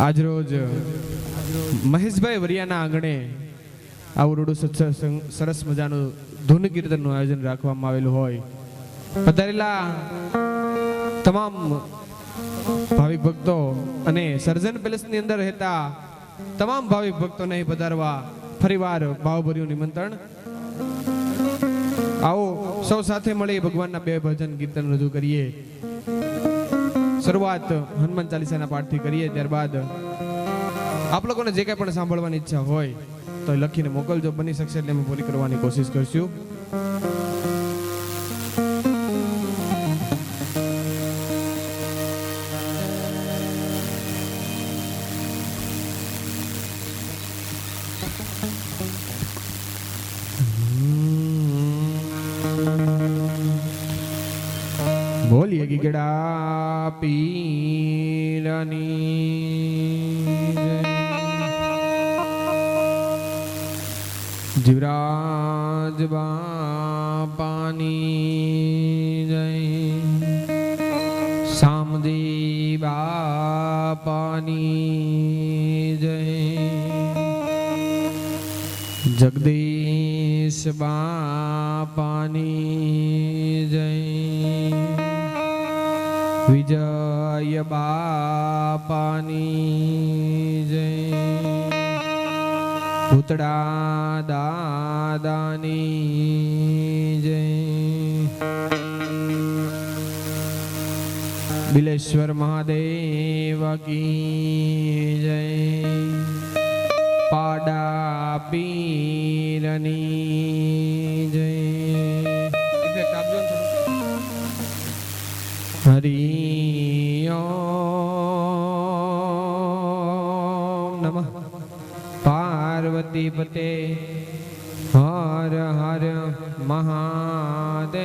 આજ રોજ મહેશભાઈ વરિયાના આંગણે આવડું સત્સંગ સરસ મજાનું ધૂન કીર્તનનું આયોજન રાખવામાં આવેલું હોય. પધારેલા તમામ ભાવિક ભક્તો અને સર્જન પેલેસની અંદર રહેતા તમામ ભાવિક ભક્તોને પધારવા ફરીવાર ભાવભર્યું નિમંત્રણ. આવો સૌ સાથે મળી ભગવાનના બે ભજન કીર્તન રજૂ કરીએ. શરૂઆત હનુમાન ચાલીસાના પાઠથી કરીએ, ત્યારબાદ આપ લોકોને જે કંઈ પણ સાંભળવાની ઈચ્છા હોય તો લખીને મોકલજો. બની શકશે એટલે અમે પૂરી કરવાની કોશિશ કરશું. બોલીએ ગીગડા પીરની જીવરાજ બાપાની જય, સામદી બાપાની જય, જગદીશ બાપાની જય, વિજય બાપાની જય, ભૂતડા દાદાની જય, બિલેશ્વર મહાદેવ કી જય, પાડા પીરની જય. હરિ ઓમ નમઃ પાર્વતી પતે હર હર મહાદેવ.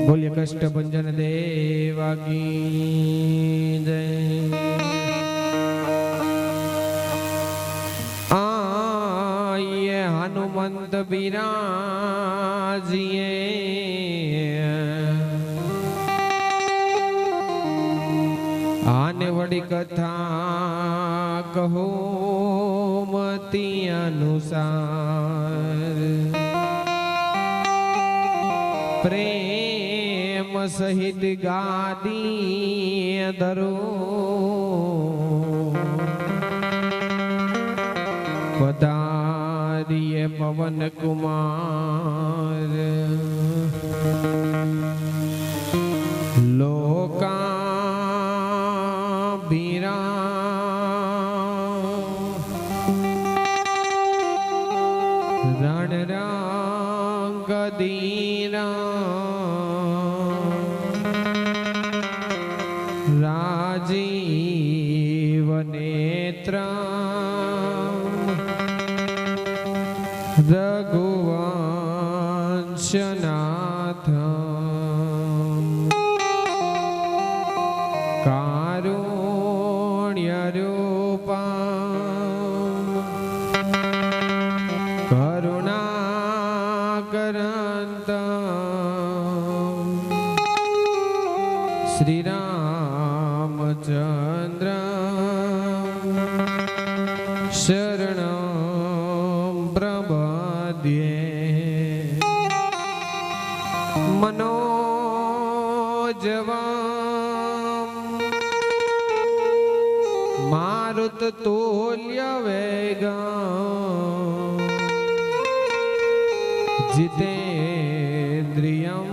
બોલ્ય કષ્ટભંજન દેવા કી જય. હનુમંત બિરાજીએ આને વડી કથા કહો મતી અનુસાર, પ્રેમ સહિત ગાદી ધરો પધારીએ પવન કુમાર. લોકાભિરામ રણરંગ દીરા રાજીવ નેત્ર રઘુવંશનાથ કારુણ્ય રૂપમ કરુણાકરંતમ શ્રી રામચંદ્ર શરણં પ્રપદ્યે. મનોજવમ મારુત તુલ્ય વેગમ જીતેન્દ્રિયમ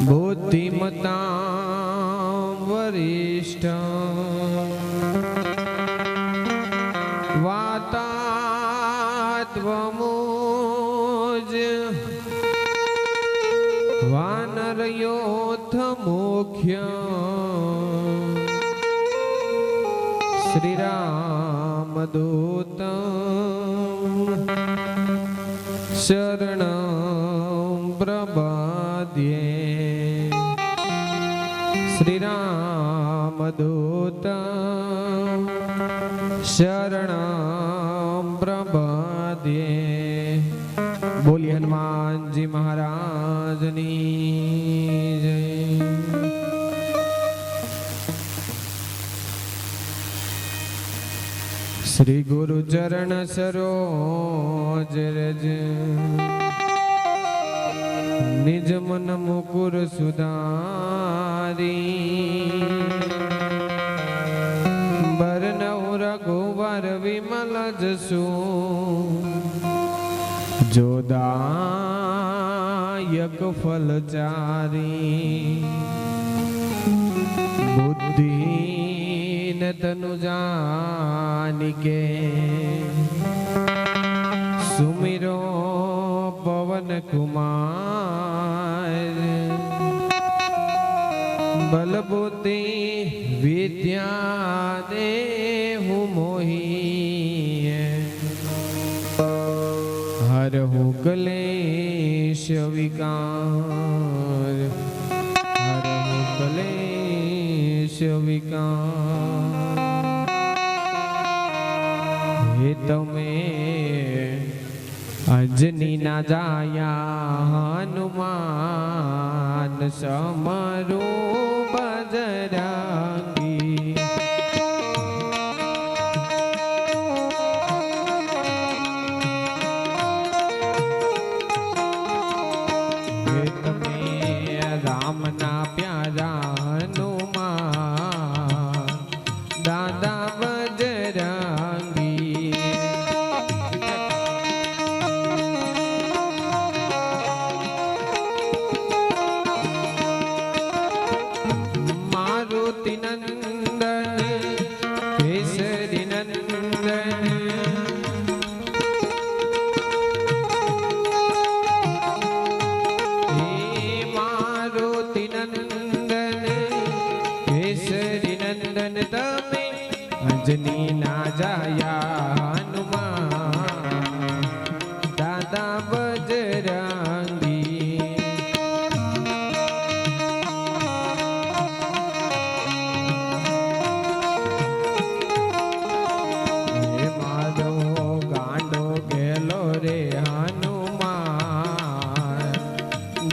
બુદ્ધિમતાં વરિષ્ઠં વાતાત્મમોજ વાનરયોથ મુખ્ય શ્રી રામદૂત શરણં પ્રપદ્યે. શ્રી રામદૂત શરણં પ્રપદ્યે. बोलिए हनुमान जी महाराज नी जय। श्री गुरु चरण सरोज रज निज मन मुकुर सुधारी बरनउँ रघुवर विमल जसु जो दायक फलचारी बुद्धि तनु जानिके सुमिरो पवन कुमार बल बुद्धि विद्या देहु मोहि हरहु क्लेश विकार हरहु क्लेश विकार हे तमे अजनी ना जाया हनुमान समरो बजरंगी हे तमे राम ना प्यारा हनुमान दादा बजरंगी मारुति नंदन केसरी नंदन हे मारुति नंदन केसरी नंदन तमे अंजनी ना जाया हनुमान दादा बजरंगी हे माधो गांडो गेलो रे हनुमान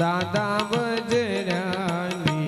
दादा बजरंगी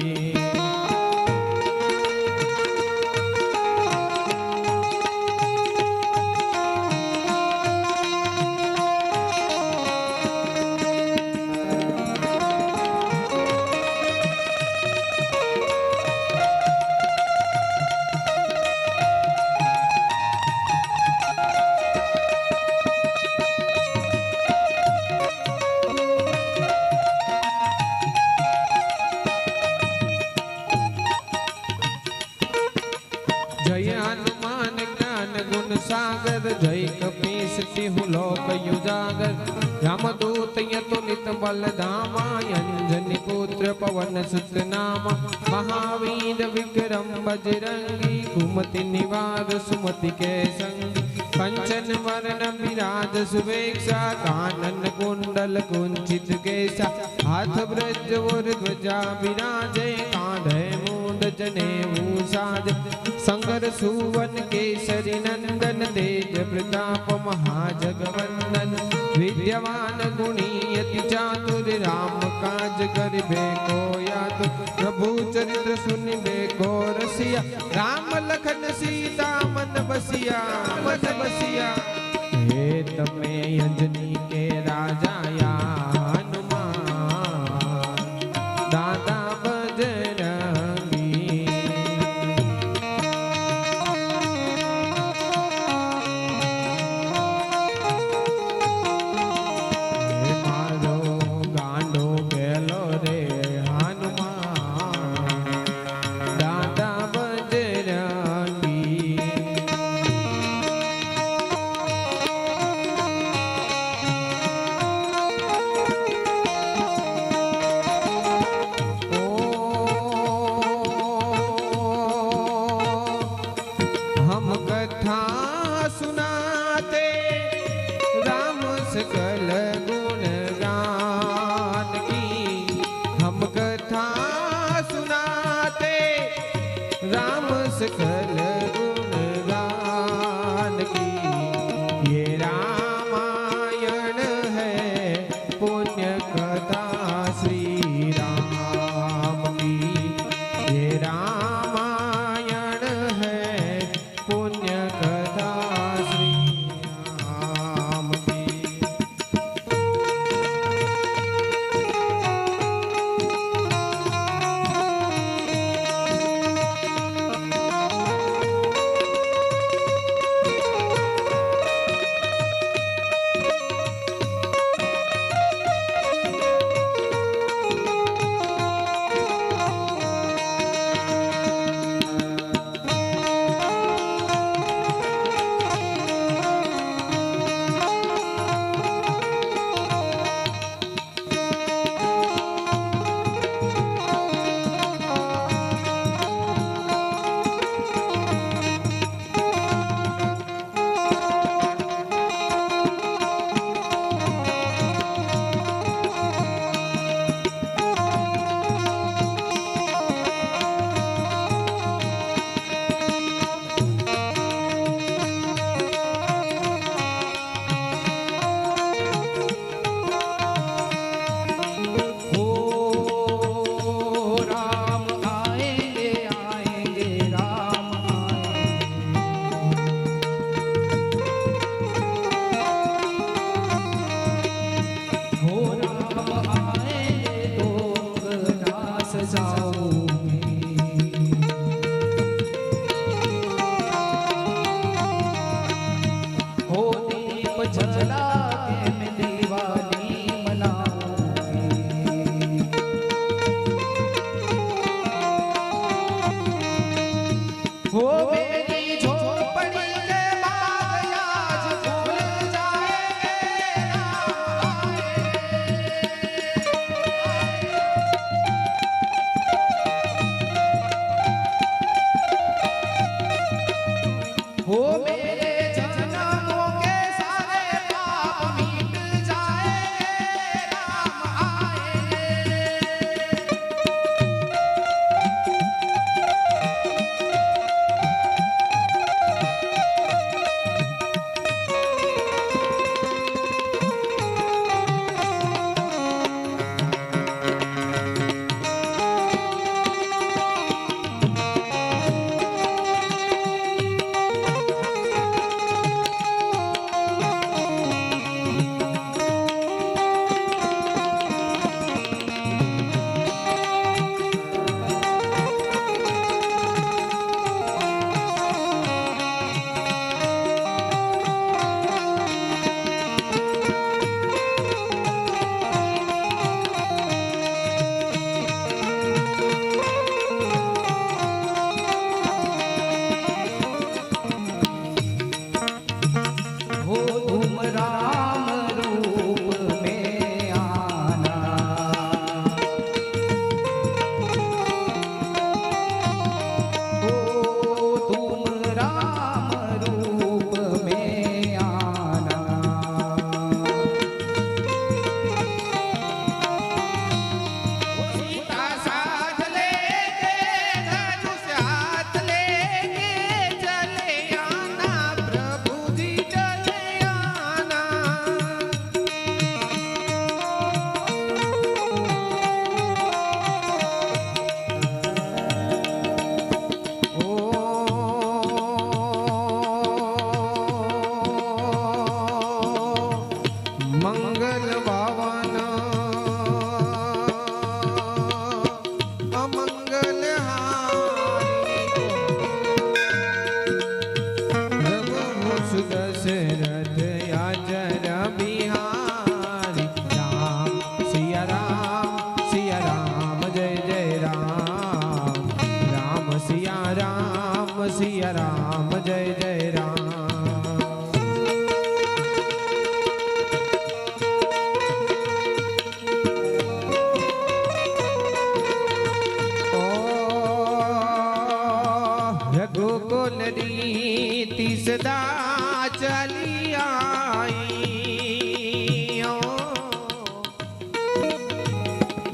जय हनुमान ज्ञान गुण सागर जय कपीस तिहु लोक उजागर रामदूत यतु नित बल धामा अंजनी पुत्र पवन सुत नामा महावीर विक्रम बजरंगी कुमति निवार सुमति के संगी कंचन वरण विराज सुवेक्षा कानन कुंडल कुंचित केसा हाथ ब्रज और ध्वजा विराजे कांधे मूंड जनेऊ साज संगर सुवन केसरी नंदन तेज प्रताप महाजगवंदन विद्यवान गुणी यति चातुर राम काज करिबे को यातु प्रभु चरित्र सुनिबे को रसिया राम लखन सीता मन बसिया हे तमे अंजनी के राजा या हनुमान दादा बजरंगी हे मारो गांडो गेलो रे हनुमान दादा बजरंगी हम कथा सुनाते राम सकल गुण गान की हम कथा सुनाते राम सकल गुण गान की ये रामायण है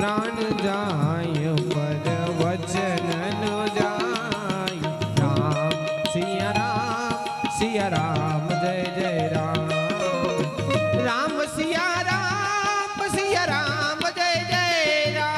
प्राण जाय पर वचन न जाय। राम सिया राम जय जय राम। राम सिया राम जय जय राम।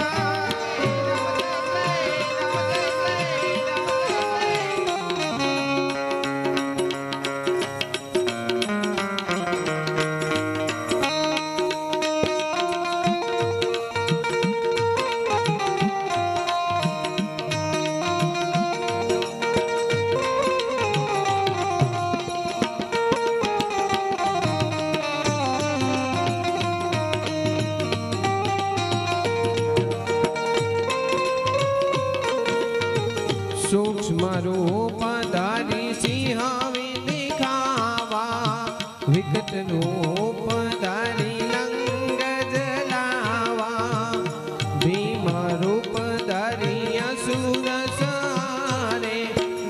सूक्ष्म रूप धारी सिंहावे दिखावा। विकट रूप धारी लंग जलावा। भीम रूप धारी असुर सारे।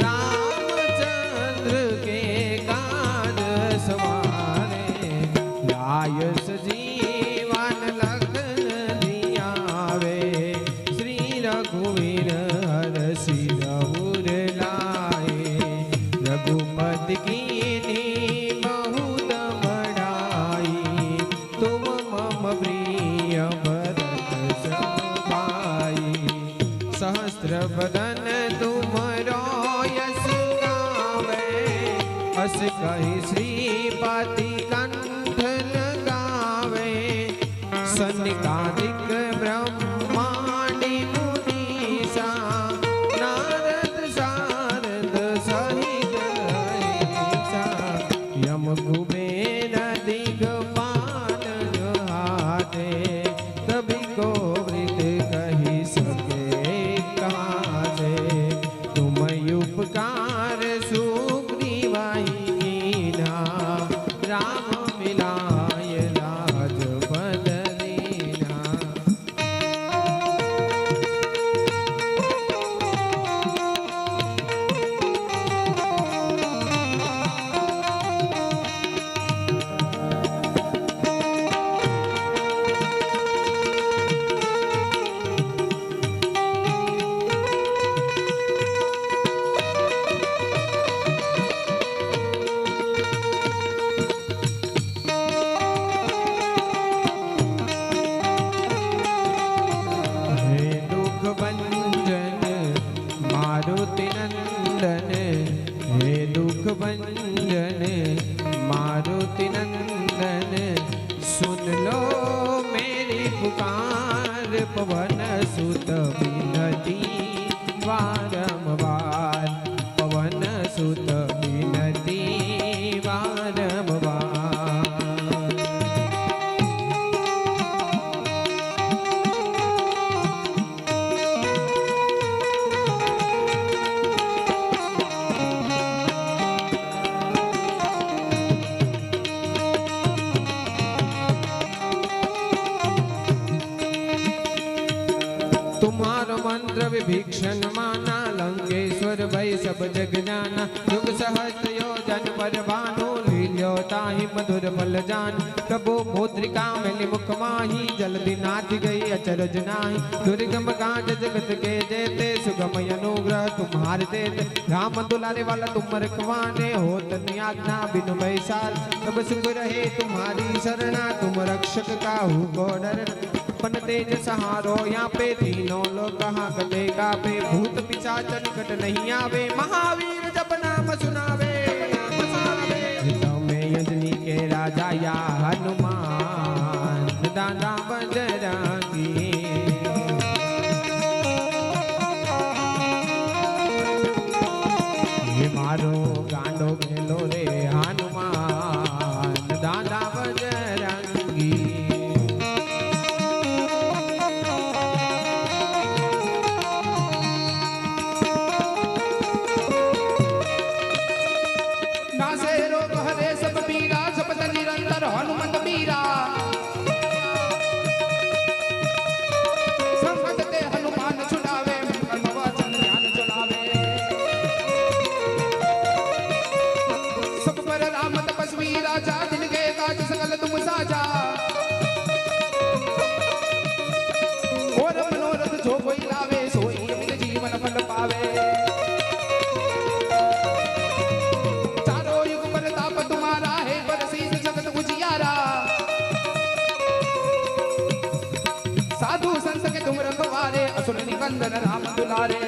रामचंद्र के काज सवारे। लाय सजीवन लखन दियावे। श्री रघुवीर हर सिर रघुपति कीन्ही बहुत बड़ाई। तुम मम प्रिय भरत सम भाई। सहस्र बदन तुमरो यश गावे। अस कहि श्रीपति कंठ लगावे। सनकादिक ब्रह्मांडी मुनीसा। नारद सारद सहित यम कुबेर दिगपाल हाथे। कभी को वृत कही सके कहाँ से। तुम उपकार सुग्रीवाई कीन्हा। राम मिलाय लाज पद दीन्हा। मारुति नंदन। हे दुख भंजन मारुति नंदन। सुन लो मेरी पुकार। पवन सुत विनती बारंबार। पवन सुत विनती बारंबार। तुम्हारो मंत्र विभीषण माना। लंकेश्वर भय सब जग जाना। युग सहस्त्र योजन पर भानु। लील्यो ताहि मधुर फल जान। कबो मुद्रिका मिली मुख माही। जल्दी नाथ गई अचरज नाही। दुर्गम काज जगत के जेते। सुगम अनुग्रह तुम्हारे देते। राम दुलारे वाला तुम रखवाने। हो तन आज्ञा बिनु बैसार। तब सुख रहे तुम्हारी शरणा। तुम रक्षक काहू को डरना। अपन तेज सहारो यहाँ पे। तीनों लोग कहाँ कटे कापे। भूत पिशाच निकट नहीं आवे। महावीर जब नाम सुनावे। में यजनी के राजा या हनुमान। दादा बजरंगी। ये मारो गांडो खेलो रे हनुमान। दादा बजरंगी। हनुमंत बीरा। नंदन राम दुलारे।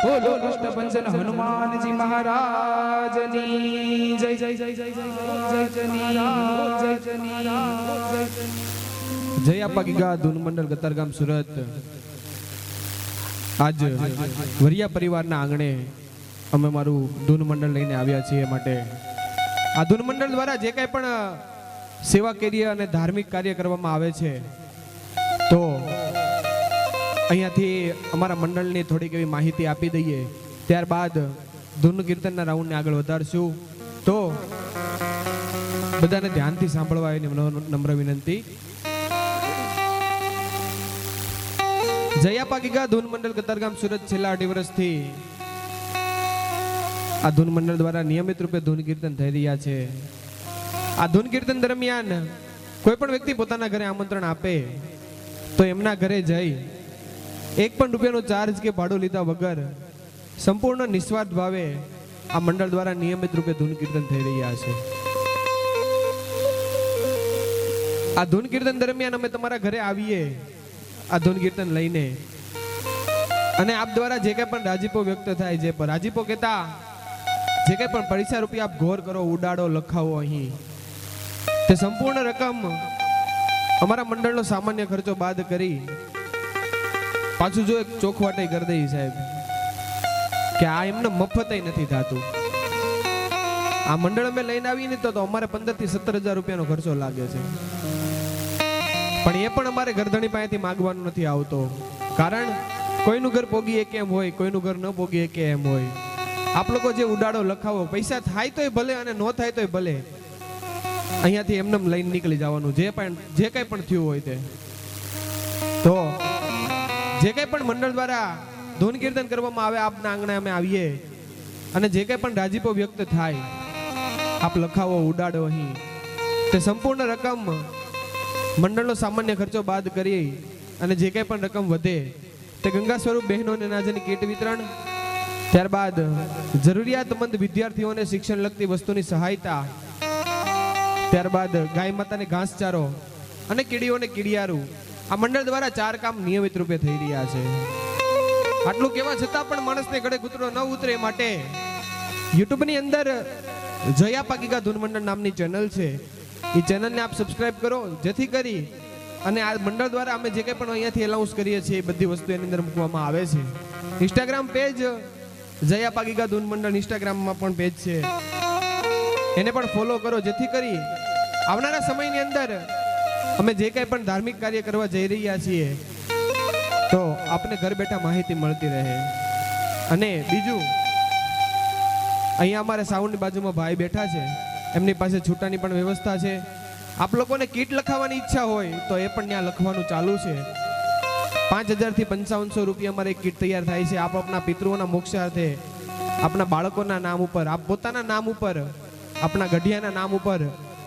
बोलो कृष्ण पंचन हनुमान जी महाराज जय जय जय जय जय जय जय जय जय जय जय જય આપા ગીગા ધૂન મંડળ કતારગામ સુરત આજ વરિયા પરિવારના આંગણે અમે મારું ધૂન મંડળ લઈને આવ્યા છીએ માટે આ ધૂન મંડળ દ્વારા જે કંઈ પણ સેવા કાર્ય અને ધાર્મિક કાર્ય કરવામાં આવે છે તો અહીંયાથી અમારા મંડળની થોડીક એવી માહિતી આપી દઈએ, ત્યારબાદ ધૂન કીર્તનના રાઉન્ડને આગળ વધારશું. તો બધાને ધ્યાનથી સાંભળવા એની નમ્ર વિનંતી. જયા પાકીગા ધૂન મંડળ કતારગામ સુરત છેલ્લા 8 વર્ષથી આ ધૂન મંડળ દ્વારા નિયમિત રૂપે ધૂન કીર્તન થઈ રહ્યા છે. આ ધૂન કીર્તન દરમિયાન કોઈ પણ વ્યક્તિ પોતાના ઘરે આમંત્રણ આપે તો એમના ઘરે જઈ 1 પણ રૂપિયાનો ચાર્જ કે ભાડું લીધા વગર સંપૂર્ણ નિસ્વાર્થ ભાવે આ મંડળ દ્વારા નિયમિત રૂપે ધૂન કીર્તન થઈ રહ્યા છે. આ ધૂન કીર્તન દરમિયાન અમે તમારા ઘરે આવીએ આ ધૂન કીર્તન લઈને અને આપ દ્વારા જે કંઈ પણ રાજીપો વ્યક્ત થાય, જે રાજીપો કહેતા જે કંઈ પણ પૈસા રૂપિયા આપ ઘોર કરો, ઉડાડો, લખાવો અહીં, તે સંપૂર્ણ રકમ અમારા મંડળનો સામાન્ય ખર્ચો બાદ કરી પાછું જો એક ચોખવાટાઈ કરી દઈ સાહેબ કે આ એમને મફતય નથી થતું. આ મંડળ અમે લઈને આવીને તો અમારે 15,000 થી 17,000 રૂપિયાનો ખર્ચો લાગે છે, પણ એ પણ અમારે ઘરધણી પાસેથી માગવાનું નથી આવતો. કારણ કોઈનું ઘર પોગીએ કેમ હોય, કોઈનું ઘર ન પોગીએ કેમ હોય. આપ લોકો જે ઉડાડો, લખાવો, પૈસા થાય તોય ભલે અને ન થાય તોય ભલે, અહીંયાથી એમને લઈને નીકળી જવાનું. જે કંઈ પણ થયું હોય તે તો જે કંઈ પણ મંડળ દ્વારા ધૂન કીર્તન કરવામાં આવે આપના આંગણે અમે આવીએ અને જે કંઈ પણ રાજીપો વ્યક્ત થાય આપ લખાવો, ઉડાડો અહીં, તે સંપૂર્ણ રકમ મંડળનો સામાન્ય ખર્ચો બાદ કરી અને જે કંઈ પણ રકમ વધે તે ગંગા સ્વરૂપ બહેનોને અનાજની કીટ વિતરણ, ત્યારબાદ જરૂરિયાતમંદ વિદ્યાર્થીઓને શિક્ષણ લગતી વસ્તુની સહાયતા, ત્યારબાદ ગાય માતાને ઘાસચારો અને કીડીઓને કીડિયારું આ મંડળ દ્વારા 4 કામ નિયમિત રૂપે થઈ રહ્યા છે. આટલું કહેવા છતાં પણ માણસને ગળે કૂતરો ન ઉતરે માટે યુટ્યુબની અંદર જયા પાકીગા ધૂન મંડળ નામની ચેનલ છે. એ ચેનલને આપ સબસ્ક્રાઇબ કરો, જેથી કરી અને આ મંડળ દ્વારા અમે જે કંઈ પણ અહીંયાથી એલાઉન્સ કરીએ છીએ એ બધી વસ્તુ એની અંદર મૂકવામાં આવે છે. ઇન્સ્ટાગ્રામ પેજ જયા પાકીગા ધૂન મંડળ ઇન્સ્ટાગ્રામમાં પણ પેજ છે, એને પણ ફોલો કરો, જેથી કરી આવનારા સમયની અંદર અમે જે કંઈ પણ ધાર્મિક કાર્ય કરવા જઈ રહ્યા છીએ તો આપને ઘર બેઠા માહિતી મળતી રહે. અને બીજું, અહીંયા અમારે સાઉન્ડની બાજુમાં ભાઈ બેઠા છે, એમની પાસે છૂટાની પણ વ્યવસ્થા છે. આપ લોકોને કીટ લખાવવાની ઈચ્છા હોય તો એ પણ ત્યાં લખવાનું ચાલુ છે. 5,000 થી 5500 રૂપિયા અમારે એક કીટ તૈયાર થાય છે. આપ આપના પિતૃઓના મોક્ષાર્થે, આપના બાળકોના નામ ઉપર, આપ પોતાના નામ ઉપર, આપના ગઢિયાના નામ ઉપર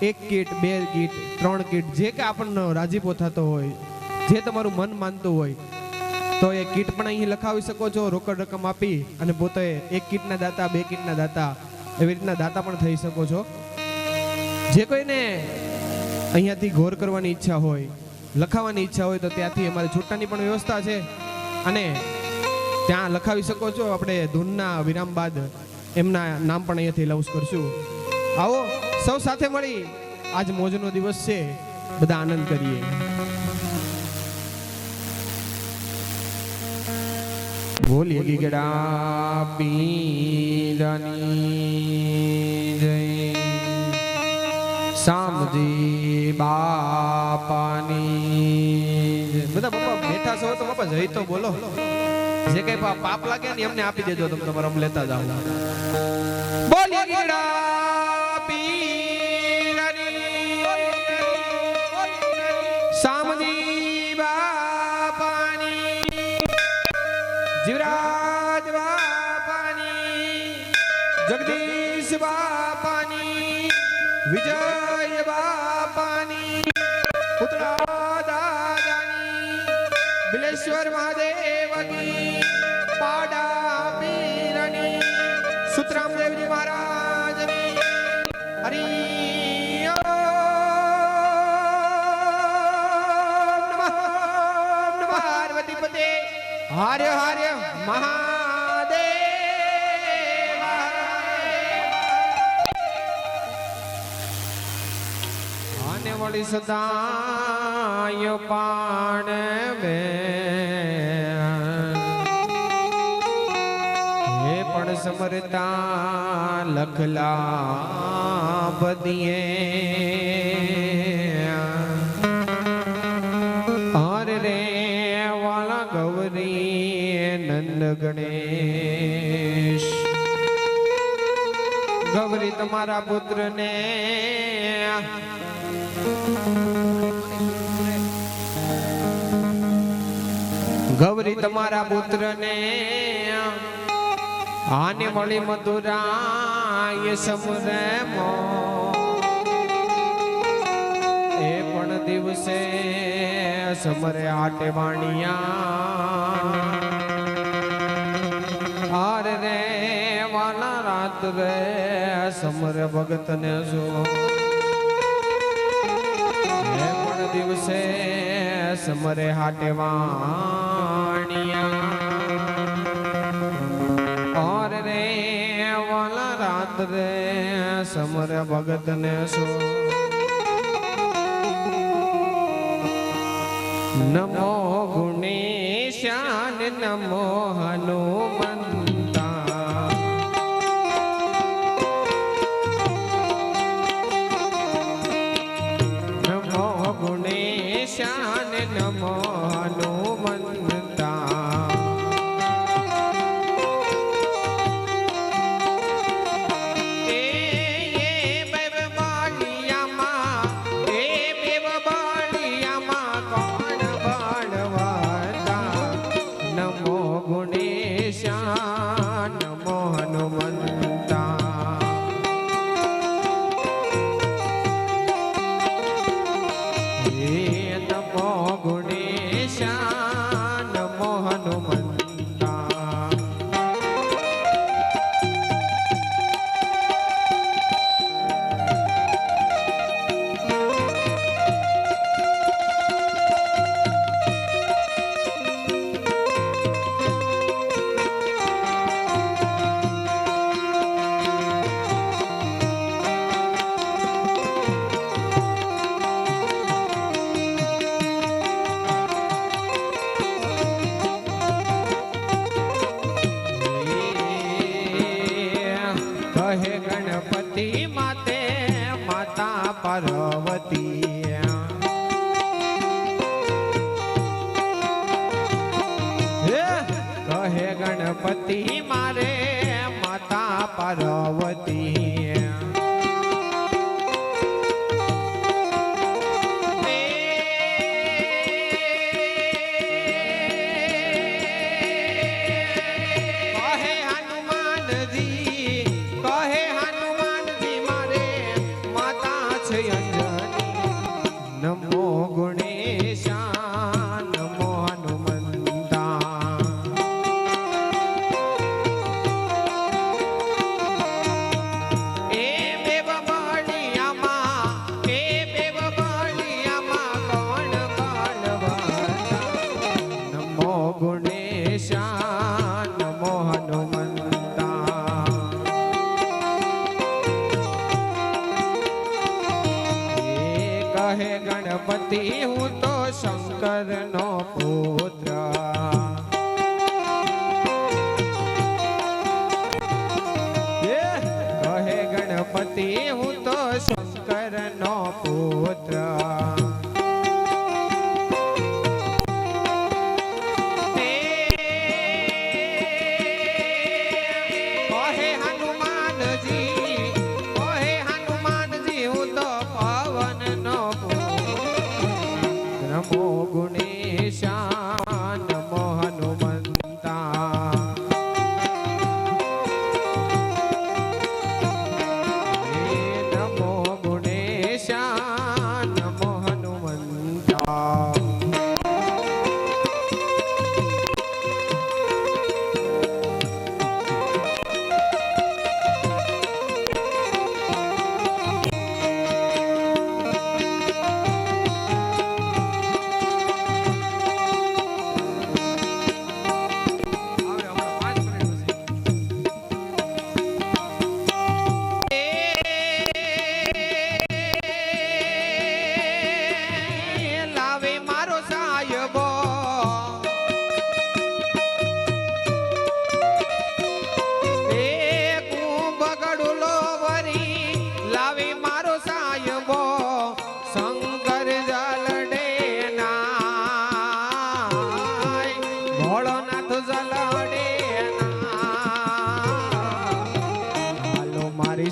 1 કીટ, 2 કીટ, 3 કીટ, જે કે આપણને રાજીપો થતો હોય, જે તમારું મન માનતું હોય તો એ કીટ પણ અહીં લખાવી શકો છો. રોકડ રકમ આપી અને પોતે 1 કીટના દાતા, 2 કીટના દાતા, એવી રીતના દાતા પણ થઈ શકો છો. જે કોઈને અહીંયાથી ઘોર કરવાની ઈચ્છા હોય, લખાવવાની ઈચ્છા હોય તો ત્યાંથી અમારી છૂટાની પણ વ્યવસ્થા છે અને ત્યાં લખાવી શકો છો. આપણે ધૂનના વિરામ બાદ એમના નામ પણ અહીંયાથી એલાઉન્સ કરશું. આવો સૌ સાથે મળી આજ મોજનો દિવસ છે, બધા આનંદ કરીએ. બોલીએ ગીગડા પીરની જય, શામજી બાપાની જય. બધા બાપા બેઠા છો તો બાપા જય તો બોલો. જે કઈ પાપ લાગે ને એમને આપી દેજો, તમે તમારા લેતા જાઓ. બોલીએ ગીગડા શામજી બાપાની, જીવરાજ બાપાની, જગદીશ બાપાની, વિજય બાપાની, પુતળા દાદાની, બિલેશ્વર મહાદેવની, પાડા પીરની, સુતરામદેવજી મહારાજની. હરી હાર્ય હાર્ય મહાદેવ. આને વળી સદા માય પાણ બે હે પણ સમરતા લખલા બદીએ હર રે વાલા ગૌરી નંદ ગણેશ ગૌરી તમારા પુત્ર ને ગૌરી તમારા પુત્ર ને આને મળી મધુરા સમુરે મો એ પણ દિવસે સમરે આટે વાણિયા હાર રે વાલા રાત રે સમરે ભગત ને જો એ પણ દિવસે સમરે હાટે વાણિયા और रे वाला रात रे समर भगत ने सो नमो गुणेशान नमो हनुमंता नमो गुणेशान नमो हनुमंता कहे गणपति माते माता पार्वती कहे गणपति मारे माता पार्वती नमो गुणेशा नमो हनुमंता ए बेब बालिया मा कौन बालवाता नमो गुणेशा नमो हनुमंता कहे गणपति हूँ तो शंकर नो पुत्र कहे गणपति हूँ तो शंकर नो पुत्र कहे हनुमान जी हूँ तो पवन नो नमो गुणेशा नमो हनुमंता नमो गुणेशा नमो हनुमंता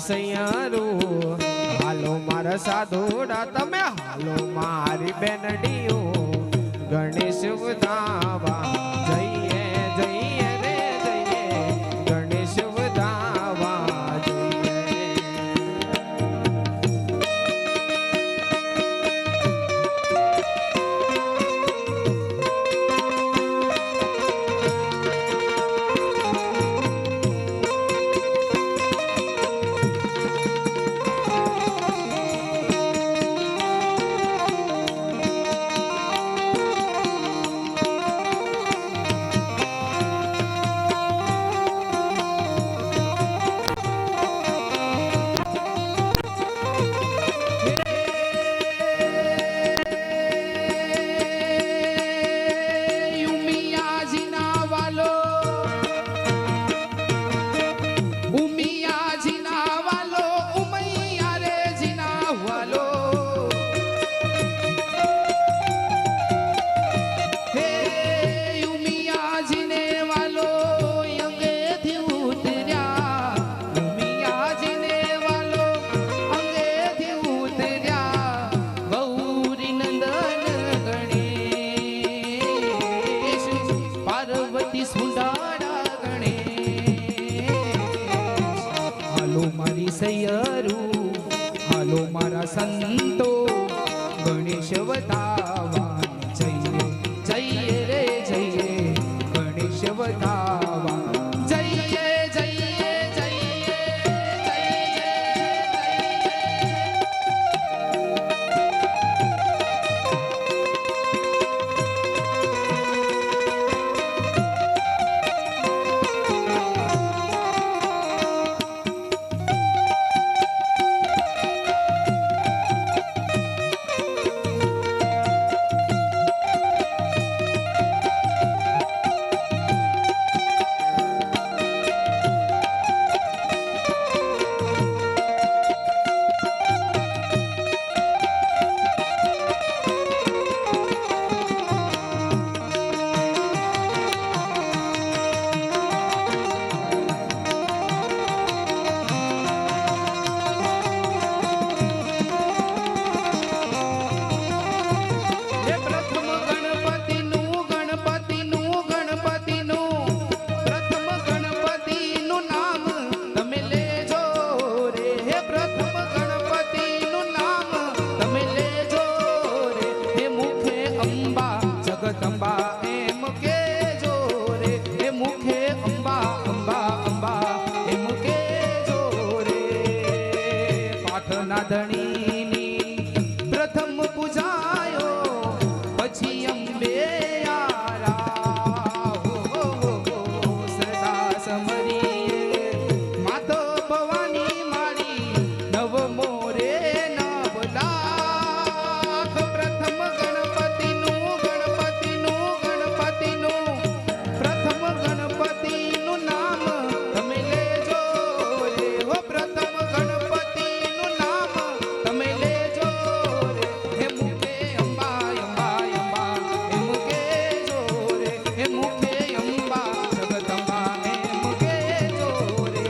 સૈયારું હાલો મારા સાધુડા તમે હાલો મારી બેનડીઓ ગણેશ વધાવા જઈએ જઈએ રે જઈએ ગણેશ વધાવા જઈએ. સૈયરું હાલો મારા સંતો ગણેશ વધાવા જઈએ જઈએ રે જઈએ ગણેશ વધાવા જઈએ જઈએ જઈએ ધણીની પ્રથમ પૂજાયો પછી અંબે આરા સદા સમરીએ માતો ભવાની મારી નવ મોરે નવ લાખ પ્રથમ ગણપતિનું પ્રથમ ગણપતિનું નામ તમે લેજો રે હો પ્રથમ ગણપતિનું નામ તમે લેજો રે હે મુખે અંબા અંબા અંબા હે મુખે જો રે હે મુખે અંબા જગદંબા હે મુખે જો રે.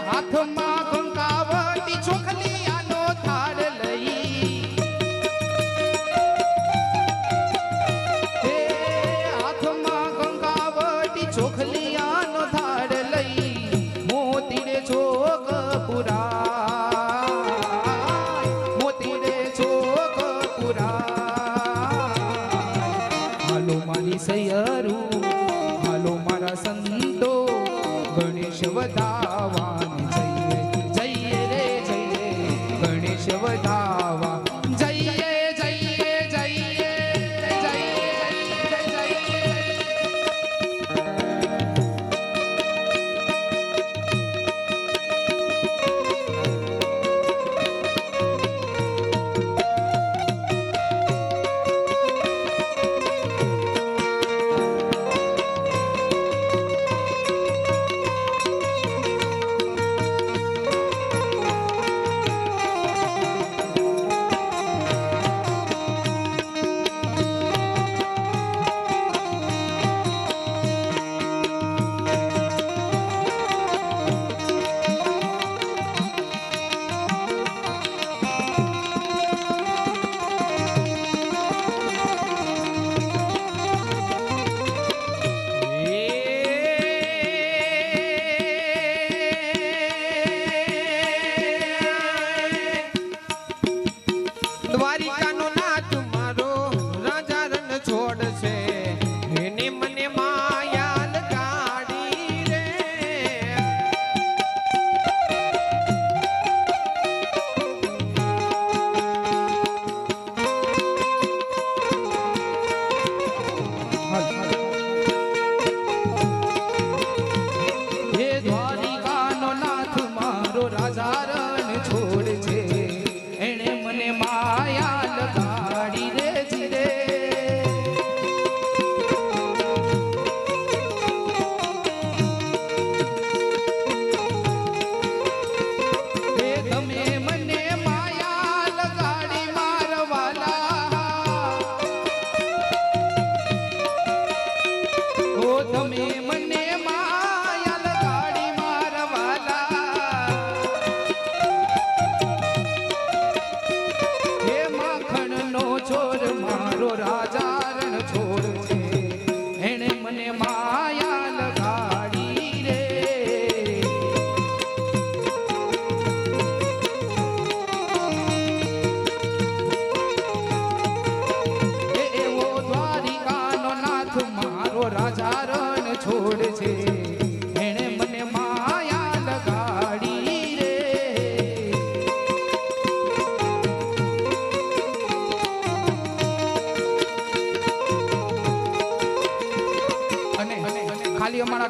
હાથમાં કંકાવટી ચોખલિયાનો થાળ લઈ હાથમાં કંકાવટી ચોખલિયાનો થાળ લઈ મોતી રે ચોક પુરા મોતી રે ચોક પુરા હાલો મારી સૈયરું હાલો મારા સંતો ગણેશ વધાવા જઈએ રે જઈએ ગણેશ વધાવા જઈએ જઈએ જઈએ જઈએ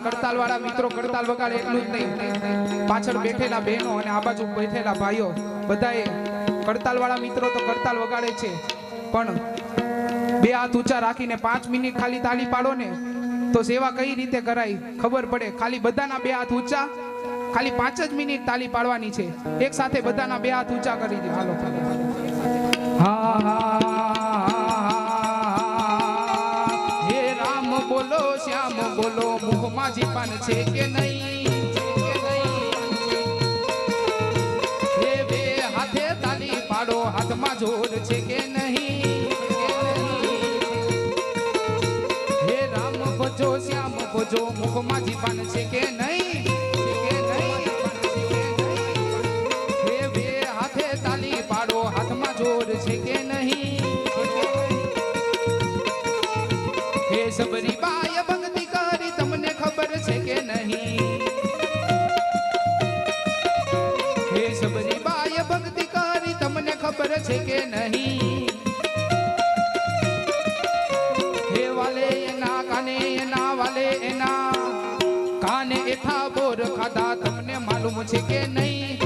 કડતાલ વાળા મિત્રો કડતાલ વગાડે એટલું જ નહીં, પાછળ બેઠેલા બહેનો અને આ બાજુ બેઠેલા ભાઈઓ બધાએ કડતાલ વાળા મિત્રો તો કડતાલ વગાડે છે, પણ બે હાથ ઊંચા રાખીને 5 મિનિટ ખાલી તાળી પાડો ને તો સેવા કઈ રીતે કરાય ખબર પડે. ખાલી બધાના બે હાથ ઊંચા, ખાલી 5 જ મિનિટ તાળી પાડવાની છે. એક સાથે બધાના બે હાથ ઊંચા કરી દો. હાલો હા હે રામ બોલો શ્યામ બોલો મુખમાં જીપાન છે કે નહીં, હે બે હાથે તાળી પાડો હાથમાં જોર છે કે નહીં, હે રામ ભજો શ્યામ ભજો મુખમાં જીપાન છે કે નહીં, હે બે હાથે તાળી પાડો હાથમાં જોર છે કે નહીં, હે સબરી બાય ભક્તિ કરી તમને ખબર છે કે નહીં, હે સબરી બાય ભક્તિ કરી તમને ખબર છે કે નહીં, હે વાલે એના કાને એના વાલે એના કાને એઠા બોર ખાધા તમને માલુમ છે કે નહીં,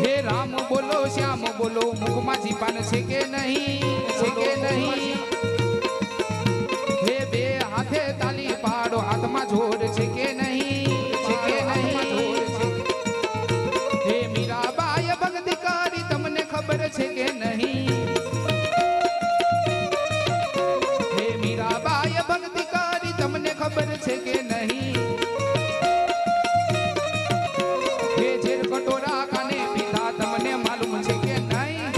હે રામ બોલો શ્યામ બોલો મુખમાં જીપાન છે કે નહીં, હે બે હાથે તાલી પાડો હાથમાં જોર છે કે નહીં, હે મીરાબાઈ ભક્તિ કરી તમને ખબર છે કે નહીં, હે મીરાબાઈ ભક્તિ કરી તમને ખબર છે કે નહીં, હે ઝેર કટોરા કાને પીધા તમને માલુમ છે કે નહીં,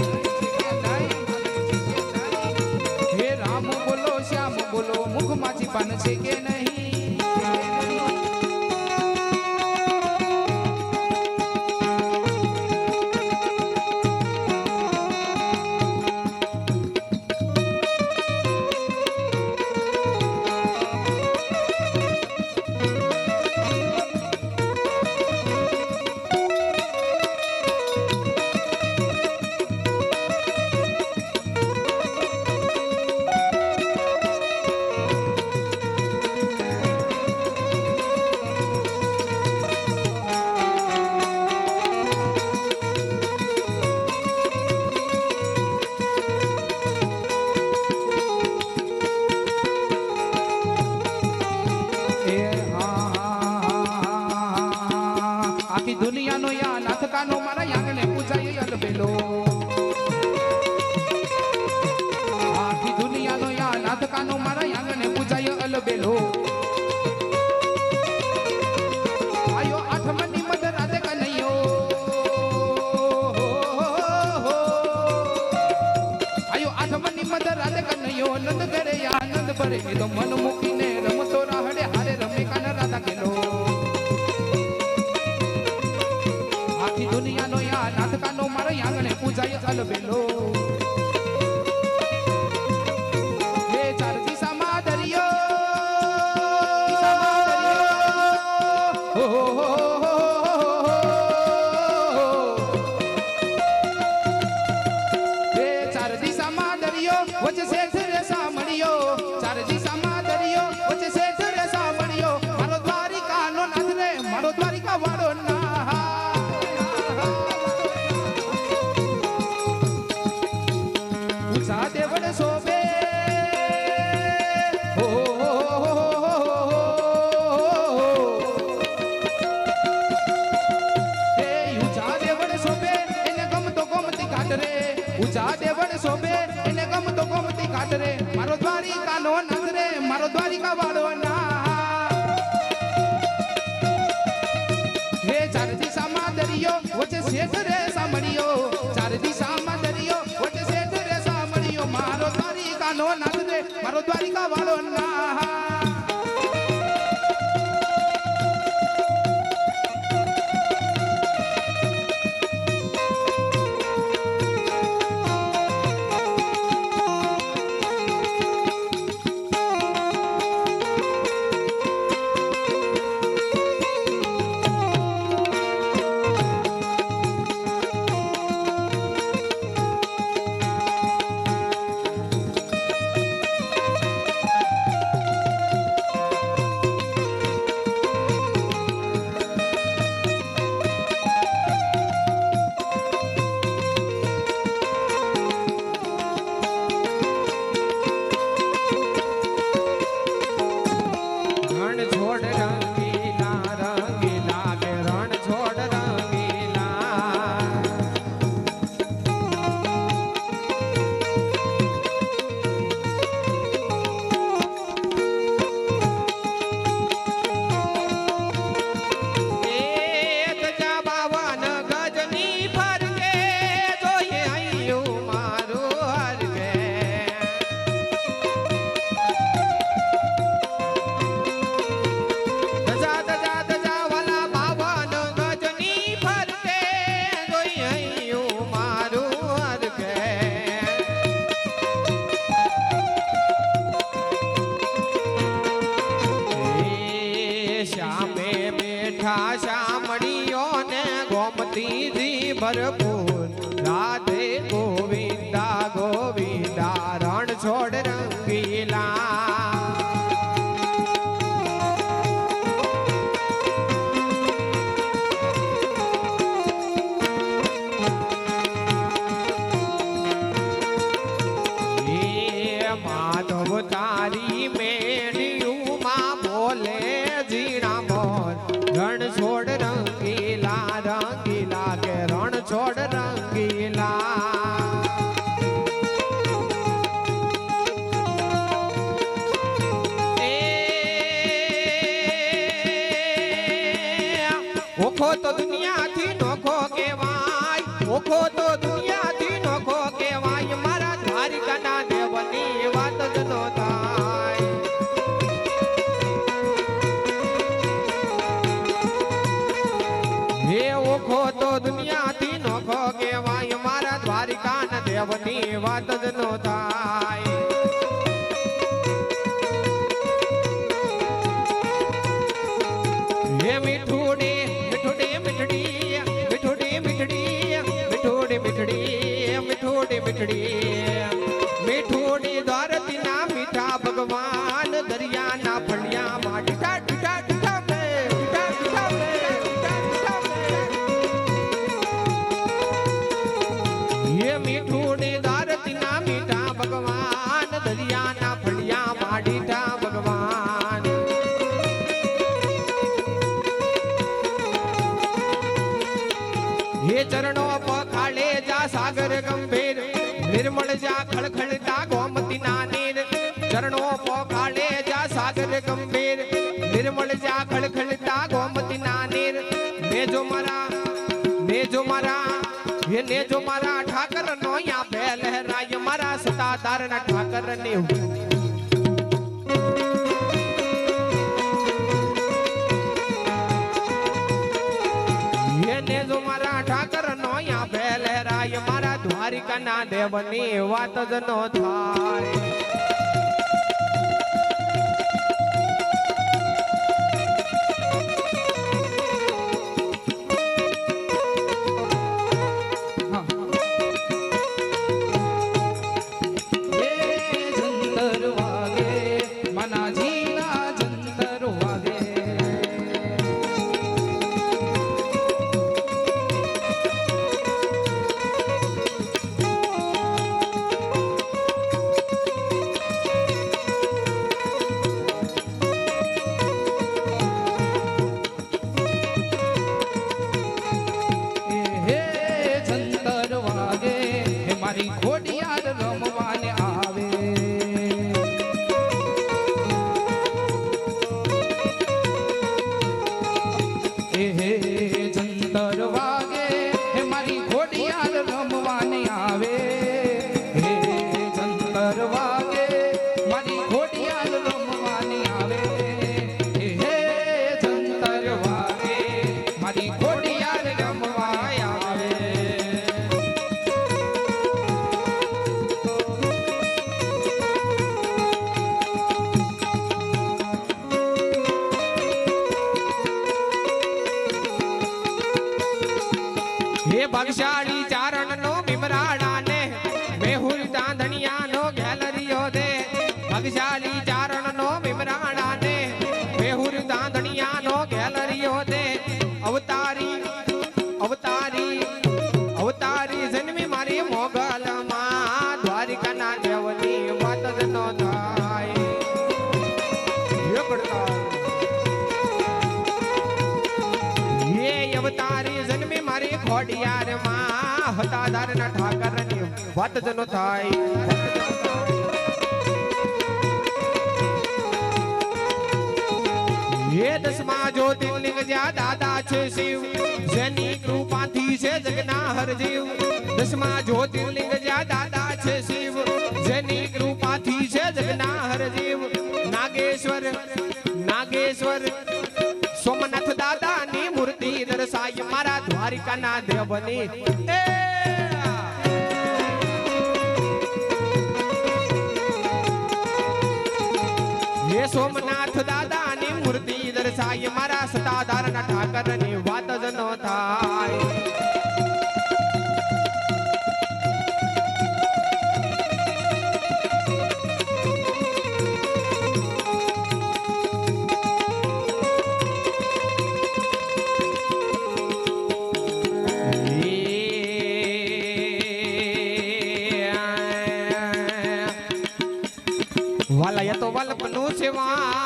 હે રામ બોલો શ્યામ બોલો મુખમાં જીપાન છે કે નહીં. આખી દુનિયાનો યા નાથકાનો મારા યાંગને પૂજાય અલબેલો, આખી દુનિયાનો યા નાથકાનો મારા યાંગને પૂજાય અલબેલો, આયો આઠમની મધ રાધે કનૈયો, આયો આઠમની મધ રાધે કનૈયો નંદ કરે આનંદ ભરે એ તો મન મૂકીને રમતો રાહડે હારે રમે કાન રાધા ખેલો, આખી દુનિયાનો યા નાથકાનો મારા યાંગણે પૂજાય અલબેલો, હે ચાર દિશામાં દરિયો, હે ચાર દિશામાં દરિયો વચ્ચે શેઠ રે સાંભળ્યો, ચાર દિશામાં દરિયો વચ્ચે શેઠ રે સાંભળ્યો, મારો દ્વારિકાનો નાથ રે મારો દ્વારિકા વાળો ના દેવડ શોભે, હે ઊંચા દેવડ શોભે એને ગમતો ગમતી કાઢ રે, ઊંચા દેવડ શોભે એને ગમતો ગમતી કાઢ રે, મારો દ્વારિકાનો નાથ રે મારો દ્વારિકા વાળો ના, હે ચાર દિશામાં દરિયો વચ્ચે શેઠ રે સાંભળ્યો, ચાર દિશામાં દરિયો વચ્ચે શેઠ રે સાંભળ્યો, મારો દ્વારિકાનો નાથ રે મારો દ્વારિકા વાળો ના. ખાસા મણીઓ ને ગોમતીજી ભરપૂર રાધે ગોવિંદા ગોવિંદા રણ છોડ રંગીલા માધવ તારી મેળિયુંમાં બોલે જીણા મોર રણ છોડ રંગીલા રંગીલા કે રણ છોડ રંગીલા ઓખો તો દુનિયાથી નોખો કેવાય ઓખો તો દુનિયાથી નોખો કેવાય મારા દ્વારિકાના દેવની વાત જ નો થાય હે ઓખો તો દુનિયાથી નોખો કેવાય મારા દ્વારિકાના દેવની વાત જ નો થાય હે મીઠુડી મીઠુડી મીઠડી મીઠુડી મીઠડી મીઠુડી મીઠડી મીઠુડી મીઠડી મીઠુડી દ્વારતીના મીઠા ભગવાન દરિયાના ફળિયામાં ડીઠા ડીઠા ડીઠા બે ડીઠા ડીઠા બે ડીઠા ડીઠા બે હે મીઠુડી દ્વારતીના મીઠા ભગવાન દરિયાના ફળિયામાં ડીઠા ભગવાન ये चरणों पखाड़े जा सागर गंभीर निर्मल जा खड़खड़ता गोमती नानीर चरणों पखाड़े जा सागर गंभीर निर्मल जा खड़खड़ता गोमती नानीर ने जो मारा ये ने जो मारा ठाकर नो या पे लहराय मारा सतादार न ठाकर ने ने जो मारा ठाकर नो या पे लहराय मारा द्वारिका ना देवनी वात ज नो थाय ભાગશાળી ચારણ નો ભીમરાડા ને મેહુલ તાંધણિયા નો ગેલરીઓ દે ભાગશાળી ચારણ નો ભીમરાડા ને મેહુલ તાંધણિયા નો ગેલરીઓ દે અવતારી અવતારી અવતારી જન્મી મારી મોગલ માં દ્વારિકા ના દેવની વાત જ નો થાય ये अवतारी जन्मी मारी खोडियार मां हतादार ना ठाकर ની વાત જ નો થાય ये दसमा ज्योतिर्लिंग ज्या दादा છે શિવ જેની કૃપાથી છે જગના હર જીવ દસમા જ્યોતિર્લિંગ જ્યા દાદા છે શિવ જેની કૃપાથી છે જગના હર જીવ નાગેશ્વર નાગेश्वर सोमनाथ दादा नी मूर्ति दर्शाय मारा द्वारिका ना देवनी ये सोमनाथ दादा नी मूर्ति दर्शाय સાય મારા સતાધારના ઠાકરની વાત જ ન થાય. વાલા યતો વલ્પનું સેવા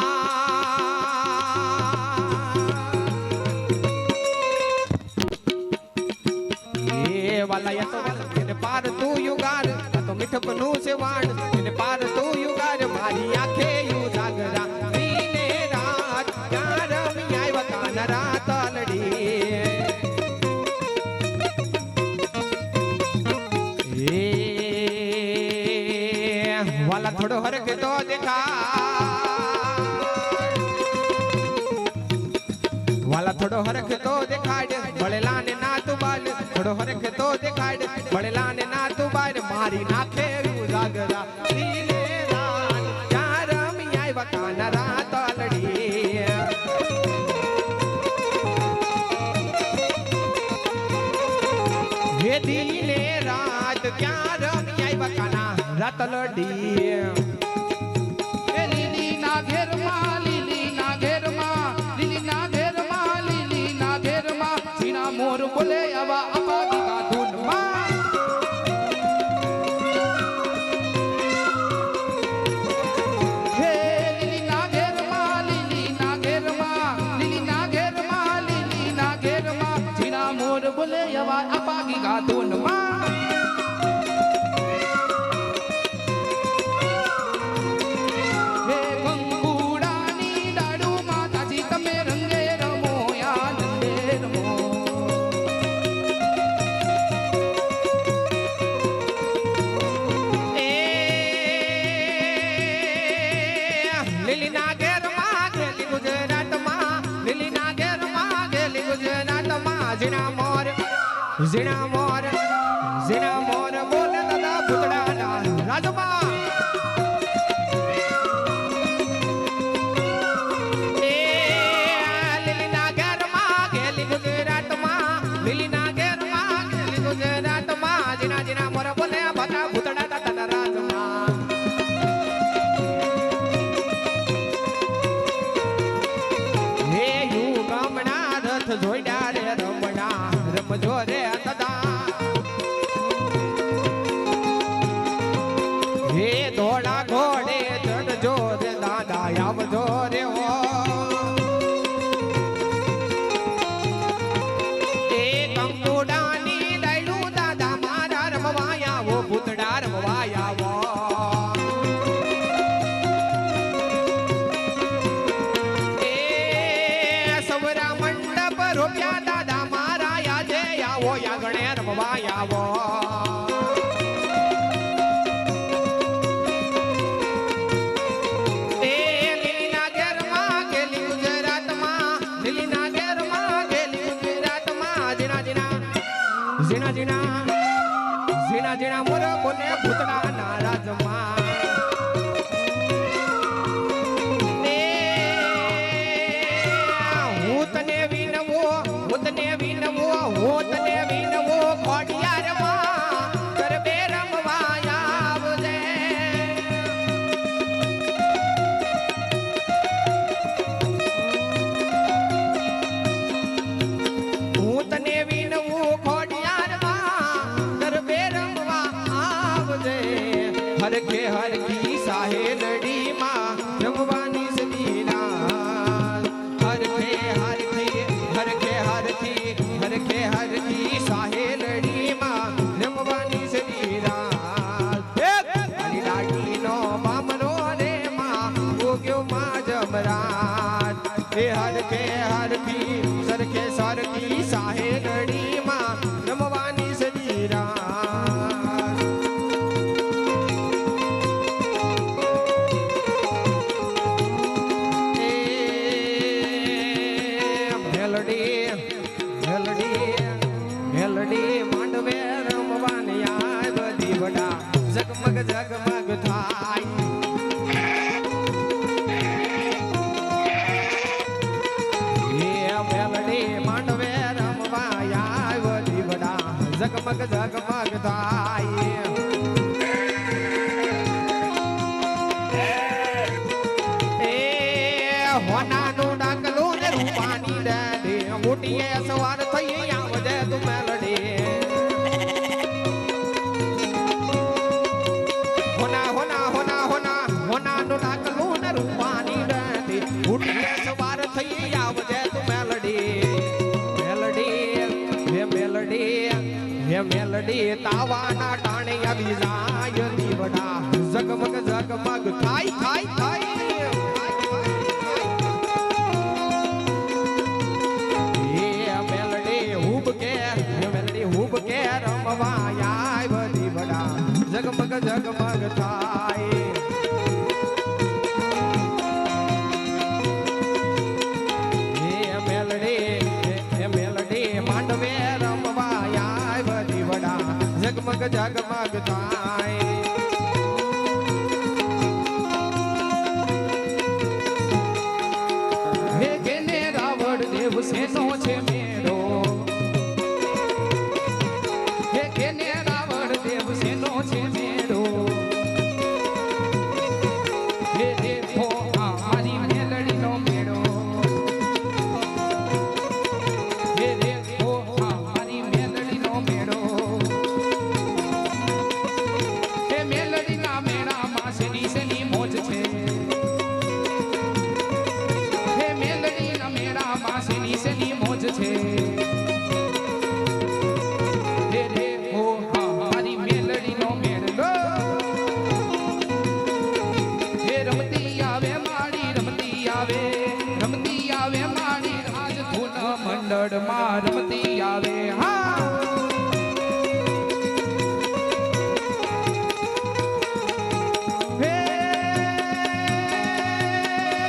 વાલા યતો વલ્પ એને પાર તું યુગાર તો મીઠપનું સેવાણ એને પાર તું યુગાર મારી આંખે યુ જાગરા દીને રાત ક્યાં રમી આવ્યા કાન રાત લડી वाला थोड़ो हर के तो देखा वाला थोड़ो हर के तो दिखाड़ बड़ेला ने ना तू बाल थोड़ो हर के तो दिखाड़ बड़ेला ने ना तू बाल मारी नाखे जागरा नीले रात चार मियाई वकान रात लड़ी ये दिले रात क्या रमियाई वकाना रात लड़ी લીલી ના ઘેરમાં લીલી ના ઘેરમાં લીલી ના ઘેરમાં લીલી ના ઘેરમાં ઝીણા મોર બોલે આવા અપાગી કા ધૂનમાં હે લીલી ના ઘેરમાં લીલી ના ઘેરમાં લીલી ના ઘેરમાં લીલી ના ઘેરમાં ઝીણા મોર બોલે આવા અપાગી કા ધૂનમાં ઝીણા મોર બોલે દાદા ભૂતડાના રાજમાં એ લીલીના ઘેરમાં ગેલી ગુજરાતમાં લીલીના ઘેરમાં ગેલી ગુજરાતમાં ઝીણા ઝીણા મોર બોલે બધા ભૂતડા દાદાના રાજમાં હે યુ ગામના રથ જોડ્યા રે રમણા રમજો રે હે ધોળા ઘોડે ચડજો રે દાદા આવજો રે હો એ કંકુડાની ડાયડું દાદા મારા રમવાયા વો ભૂતડા રમવાયા વો એ સવરા મંડપ રોપ્યા દાદા મારા યાજે આવો યાગણે રમવાયા વો ઝીણા ઝીણા મોર બોલે ભૂતડા ના રાજમાં હું તને વિનવો ખોડિયારમાં ગરબે રમવા આવજે હું તને વિનવું હરખે હરખી સાહેલડી માં રમવાની સદીના હરખે હરખી હરખે હરખી હરખે હરખી સાહેલડી માં રમવાની સદીના મારી લાડીનો બામરો રે માં ઉગ્યો માં જમરાત એ હરખે હરખી સરખે સરખી સાહેલડી માં રમવાની સદીના માંડવે રમવાની આ બધી વડા જગમગ જગમગ થાય ઝગમગ ઝગમગ થાય એ હોનાનું ડાકલું ને રૂપાની દાડી મોટીએ સવાર થઈ આવજે તું મેલડી હોના હોના હોના હોના હોનાનું ડાકલું ને રૂપાની દાડી મોટીએ સવાર થઈ આવજે તું મેલડી હે મેલડી તાવાના ટાણે આવી જાય દીવડા ઝગમગ ઝગમગ થાય થાય થાય મેલડી હુબ કે રમવા આય દીવડા ઝગમગ ઝગમગ થાય માંડવે રમવા આય દીવડા ઝગમગ ઝગમગ થાય હે કેને રાવણ દેવ સેનો છે મેરો હે કેને રાવણ દેવ સેનો છે મેરો હે દેખો આ મારી મેલડીનો મેળો હે દેખો આ મારી મેલડીનો મેળો હે મેલડીના મેળામાં શેની શેની મોજ છે હે મેલડીના મેળામાં શેની શેની મોજ છે હે દેખો આ મારી મેલડીનો મેળો હે રમતી આવે માડી રમતી આવે માડી રાજ ધૂન મંડળમાં રમતી આવે હા હે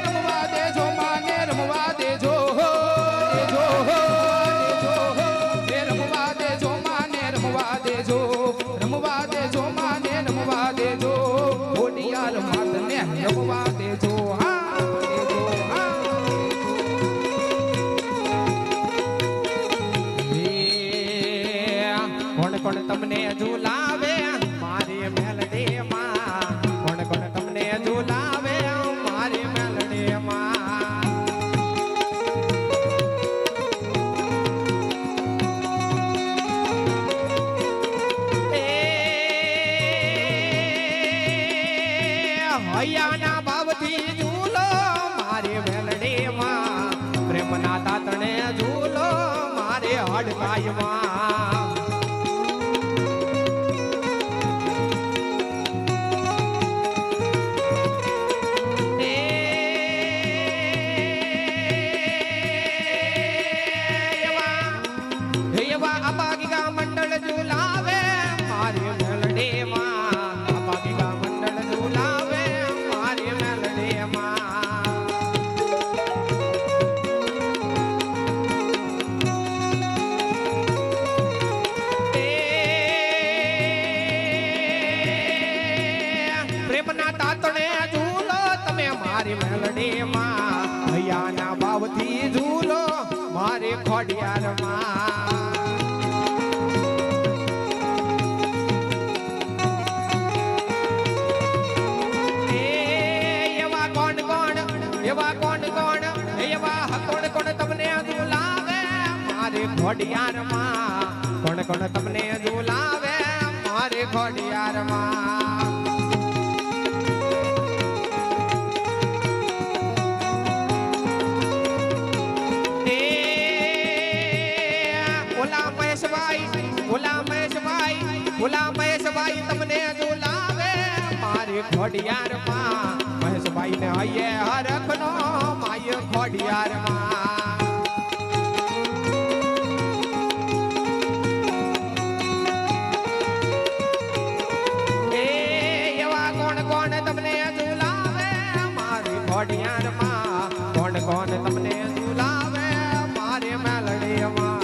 રમવા દેજો માને રમવા દેજો દેજો હે રમવા દેજો માને રમવા દેજો માને રમવા દેજો ઓડિયાર માતને રમવા દેજો હા દેજો હા કોણ કોણ તમને ઝુલાવે મારી મેલડી માં કોણ કોણ તમને ઝુલાવે મારી મેલડી માં હૈયાના ભાવથી ઝૂલો મારી મેલડી માં પ્રેમના તાતણે ઝૂલો મારે હડકાયમાં એવા અપાગીગા મંડળ ઝુલાવે મારી મેલડી માં અપાગીગા મંડળ ઝુલાવે મારી મેલડી માં પ્રેમના તાતણે ઝૂલો તમે મારી મેલડી માં હૈયાના ભાવથી ઝૂલો મારી ખોડિયાર માં એવા કોણ કોણ તમને ઝુલાવે મારે ખોડિયાર માં કોણ કોણ તમને ઝુલાવે મારે ખોડિયાર માં ઓલા મહેશભાઈ તમને ઝુલાવે મારે ખોડિયાર માં મહેશભાઈ ને હૈયે હરખનો માય ખોડિયાર માં એવા કોણ કોણ તમને ઝુલાવે મારી ખોડિયાર માં કોણ કોણ તમને ઝુલાવે મારે મેલડી માં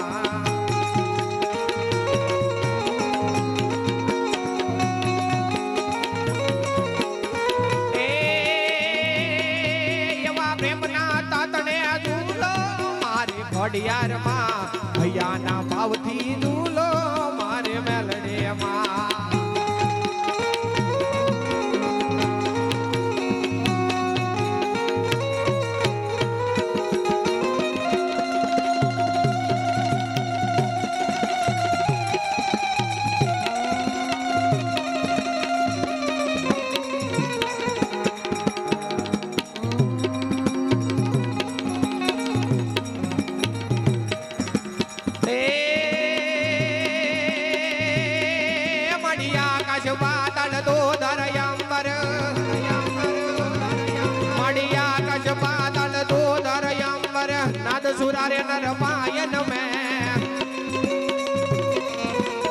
ખોડિયાર માં હૈયાના ભાવથી ઝૂલો મારે મારી મેલડી માં सुरारे नरमायन में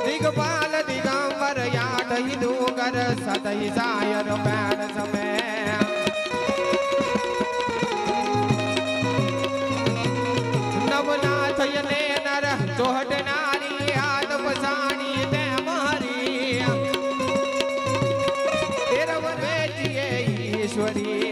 दिग्पाल दिगंबर याद ही दूगर सतही सायर पैर समय नवनाथ यने नर चोहट नारी याद पसाणी ते मारी तेरव बेटिए ईश्वरी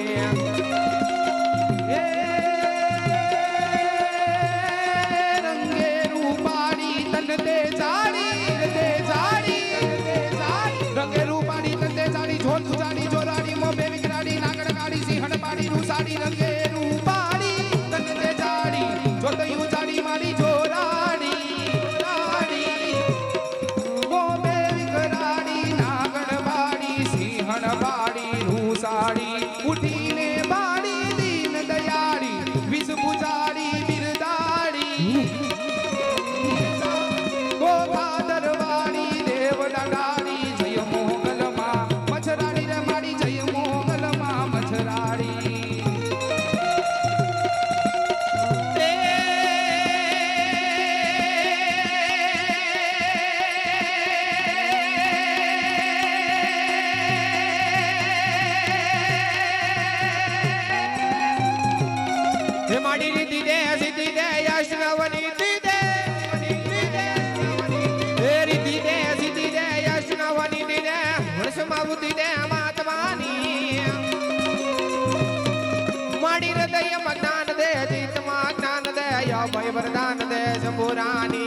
भय वरदान दे शंभुरानी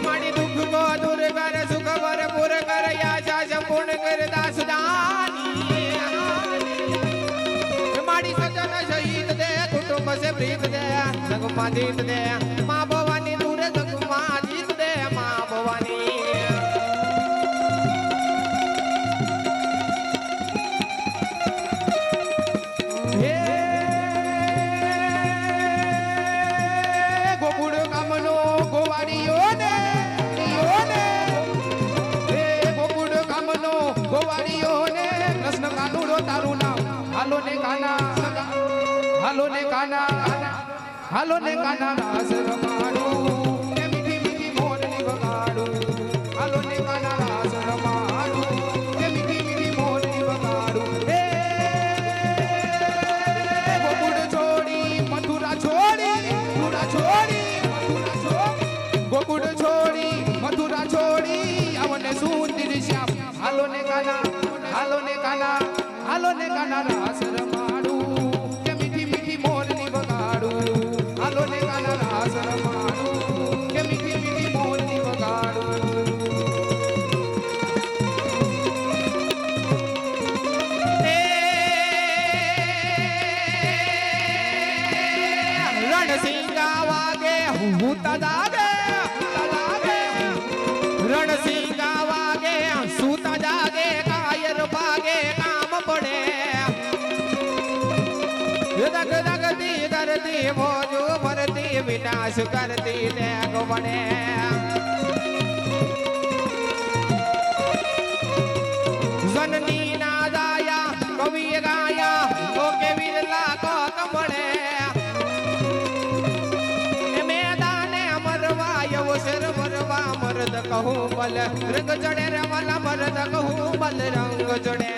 माड़ी दुख को दूर कर सुख भरपूर कर आशा संपूर्ण कर दासदानी माड़ी सजन शहीद दे कुटुंब से प्रीत दे संग मां जीत दे मां भवानी दूर संग मां जीत दे मां भवानी हालो ने काना रास रमाडू के मीठी मीठी मोरनी बगाड़ू हालो ने काना रास रमाडू के मीठी मीठी मोरनी बगाड़ू हे गोकुड़ छोड़ी मथुरा छोड़ी मथुरा छोड़ी मथुरा छोड़ी गोकुड़ छोड़ी मथुरा छोड़ी आवने सुंदर श्याम हालो ने काना हालो ने काना हालो ने काना रास रमाडू के मीठी मीठी मोरनी बगाड़ू हालो ने काना रास रमाडू के मीठी मीठी मोरनी बगाड़ू रणसिंगा वागे हूता दागे रणसिंगा वागे सूता जागे कायर भागे काम पड़े दग दगती धरती भोजू भरती विनाश करती देख बने जननी ना दाया कवि गाया ओके विरला को कमड़े मैदाने मरवा यवसर मरवा मर्द कहूँ बल रंग चढ़े रे वाला मर्द कहूँ बल रंग चढ़े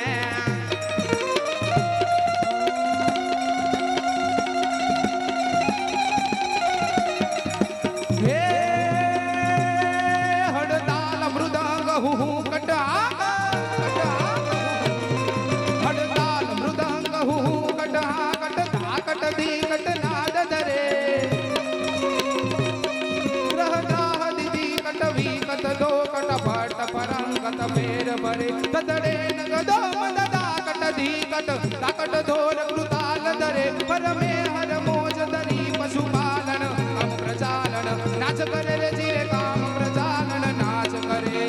મરે તદડે નગદો મદદા કટ ધી કટ તાકટ ધોર કૃતાલ ધરે પરમે હર મોજ ધરી પશુપાલન કામ પ્રચાલન નાચ કરે રે જીરે કામ પ્રચાલન નાચ કરે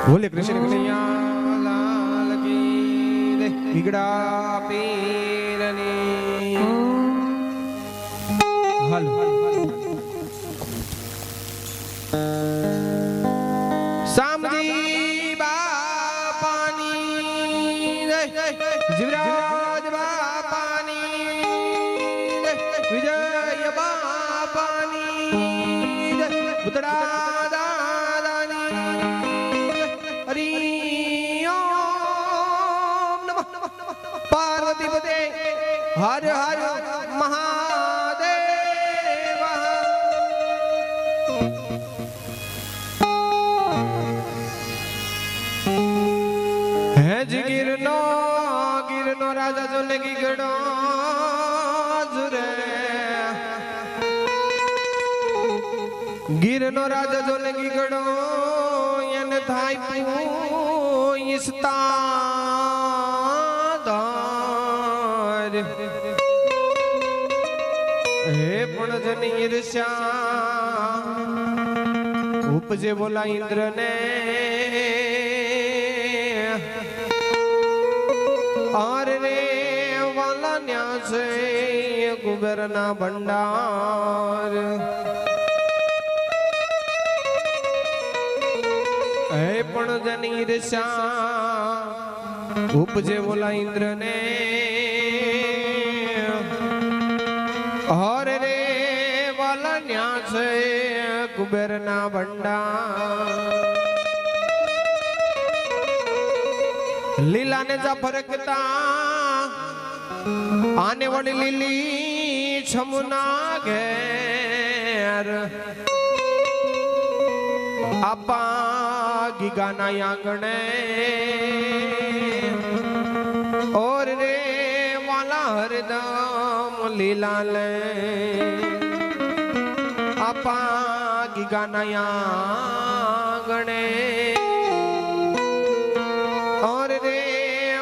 બોલે કૃષ્ણ કનૈયા લાલ કી જય ગીગડા પીરની હાલ સામજી બાપાની જય જીવરાજ બાપાની જય વિજય બાપાની જય બુતડા પાર્વતી પદે હર હર મહાદેવ હે જ ગીરનો રાજા જો લગી ગડો જુરે ગીરનો રાજા જો લગી ગડો એને થાય ઈસ્તા હે પણ જની ઈર્ષ્યા ઉપજે બોલા ઇન્દ્ર ને આર રે વાલા ન્યા છે કુબેર ના ભંડાર હે પણ જની ઈર્ષ્યા ઉપજે બોલા ઇન્દ્ર ને હર રે વાલા ન્યા છે કુબેર ના ભંડાર લીલા ને જા ફરકતા આને વળી લીલી છમુના ઘેર આપા ગીગાના આંગણે ઓર રે વાલા હરદમ લીલા લે આપા ગીગાના આંગણે ઓર રે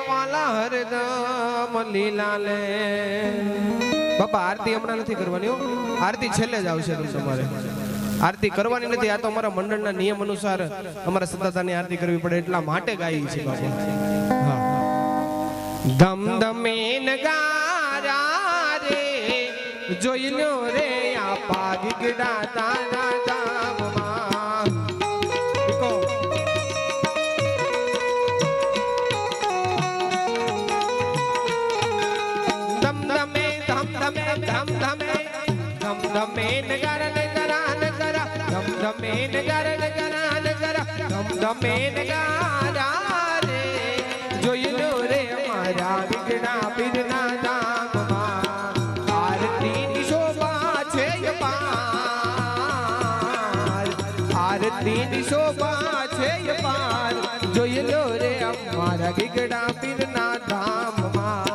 વાલા હરદમ લીલા લે બાપા આરતી હમણાં નથી કરવાની હો આરતી છેલ્લે જ આવશે તમારે આરતી કરવાની નથી આ તો અમારા મંડળના નિયમ અનુસાર અમારા સદાતાની આરતી કરવી પડે એટલા માટે ગાઈ છે બાપા હા ધમ ધમે નગારા રે જોઈ લો રે આપા ગીગડા તારા ધામમાં ધમ ધમે ધમ ધમે ધમ ધમે ધમ ધમે નગારા નગારા નગારા ધમ ધમે નગારા નગારા નગારા ધમ ધમે નગારા રે જોઈ લો રે અમારા ગીગડા પીરના ધામમાં આરતીની શોભા છે અપાર આરતીની શોભા છે અપાર જોઈ લો રે અમારા ગીગડા પીરના ધામમાં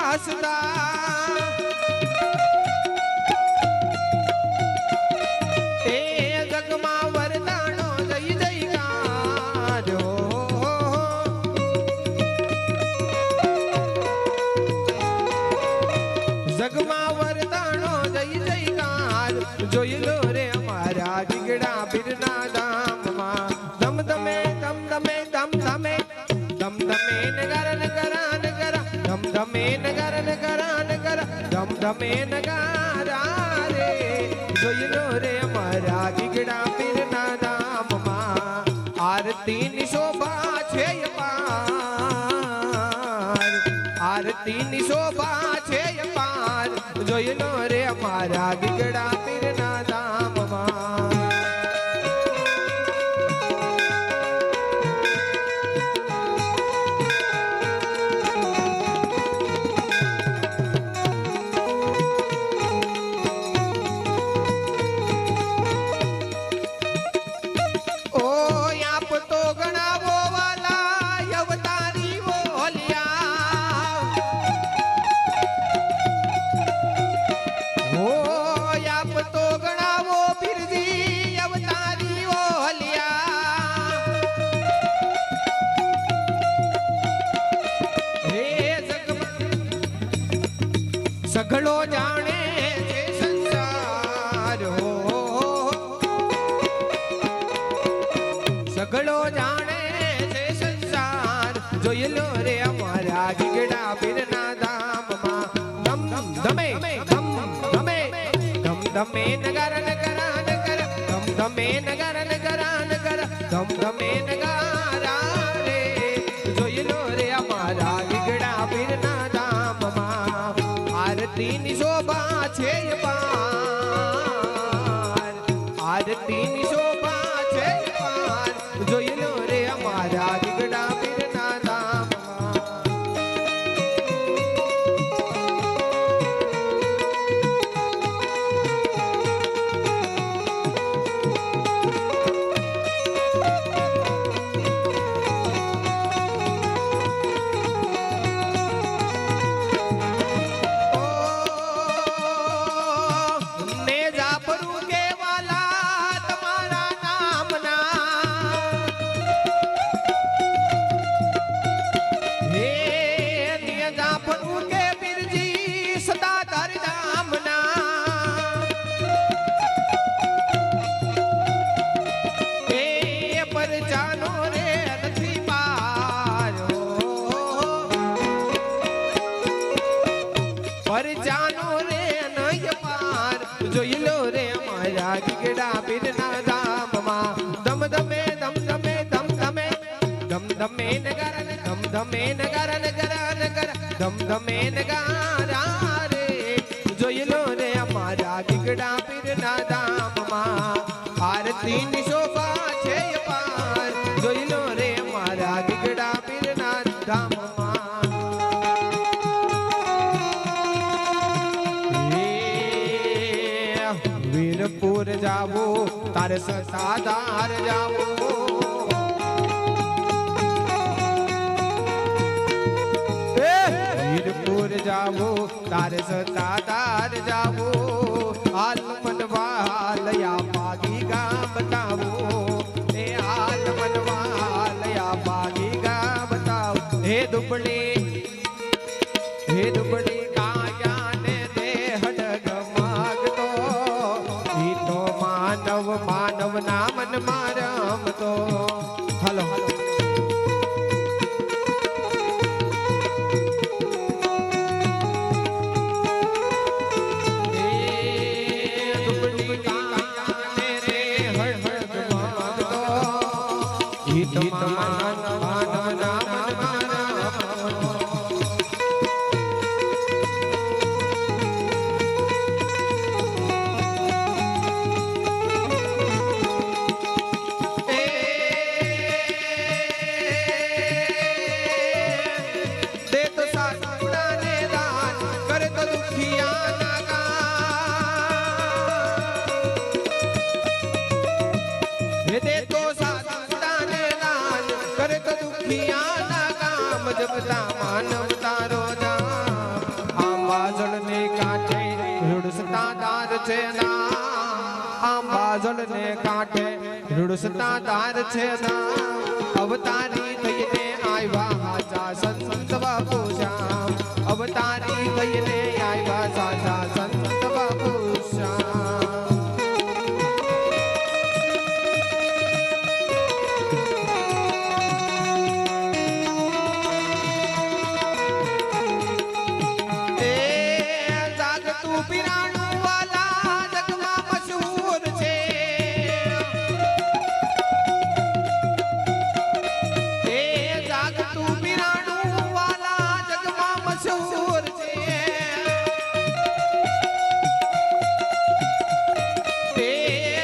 વાસદા એ જગમાં વરદાનો જય જયકારો જગમાં વરદાનો જય જયકાર જોઈ લો રે અમારા ગીગડા પીરના ધામમાં ધમ ધમે ધમ ધમે ધમ ધમે ધમ ધમે નગર નગરા નગરા ધમ ધમે નગર નગરા નગરા ધમ ધમે નગારા રે જોઈ લો રે અમારા ગીગડા પીરના ધામમાં આરતીની શોભા છે અપાર આરતીની શોભા છે અપાર જોઈ લો રે અમારા ગીગડા પીરના ધામમાં સઘળો જાણે છે સંસાર હો સઘળો જાણે છે સંસાર જોઈ લો રે અમારા ગીગડા પીરના ધામમાં ધમ ધમે ધમ ધમે ધમ ધમે નગર નગરા નગર ધમ ધમે નગર નગરા નગર ધમ ધમે નગારા રે જોઈ લો રે અમારા ગીગડા પીરના ધામમાં આરતીની શોભા છે અપાર આરતીની શોભા છે અપાર જોઈ લો રે અમારા ગીગડા પીરના ધામમાં જોઈ લો રે અમારા ગીગડા પીરના ધામમાં ધમ ધમે ધમ ધમે ધમ ધમે ધમ ધમે નગર ધમ ધમે નગર નગરા નગર ધમ ધમે નગારા રે જોઈ લો રે અમારા ગીગડા પીરના ધામમાં આરતીની શોભા છે અપાર જોઈ લો રે અમારા ગીગડા પીરના ધામમાં વીરપુર જાવો તારે સતાધાર જાવો વીરપુર જાવો તારે સતાધાર જાવો હાલ મનવાલયા પાગી ગા બતાવો એ હાલ મનવાલયા પાગી ગા બતાવો હે દુબળી કાયા ને દેહ ડગમગતો ઈ તો માનવ ના મનમાં રમતો હલો જપતા માનવ તારો જામ કાંઠે રૂડસતાદાર છે ના આંબા જળને કાંઠે રૂડસતાદાર છે ના અવતારી થઈને આવ્યા હાજા સંત બાપુ શ્યામ અવતારી થઈને આવ્યા સાચા સંત બાપુ શ્યામ એ જાગતું પીરાણું વાલા જગમાં મશહૂર છે એ જાગતું પીરાણું વાલા જગમાં મશહૂર છે એ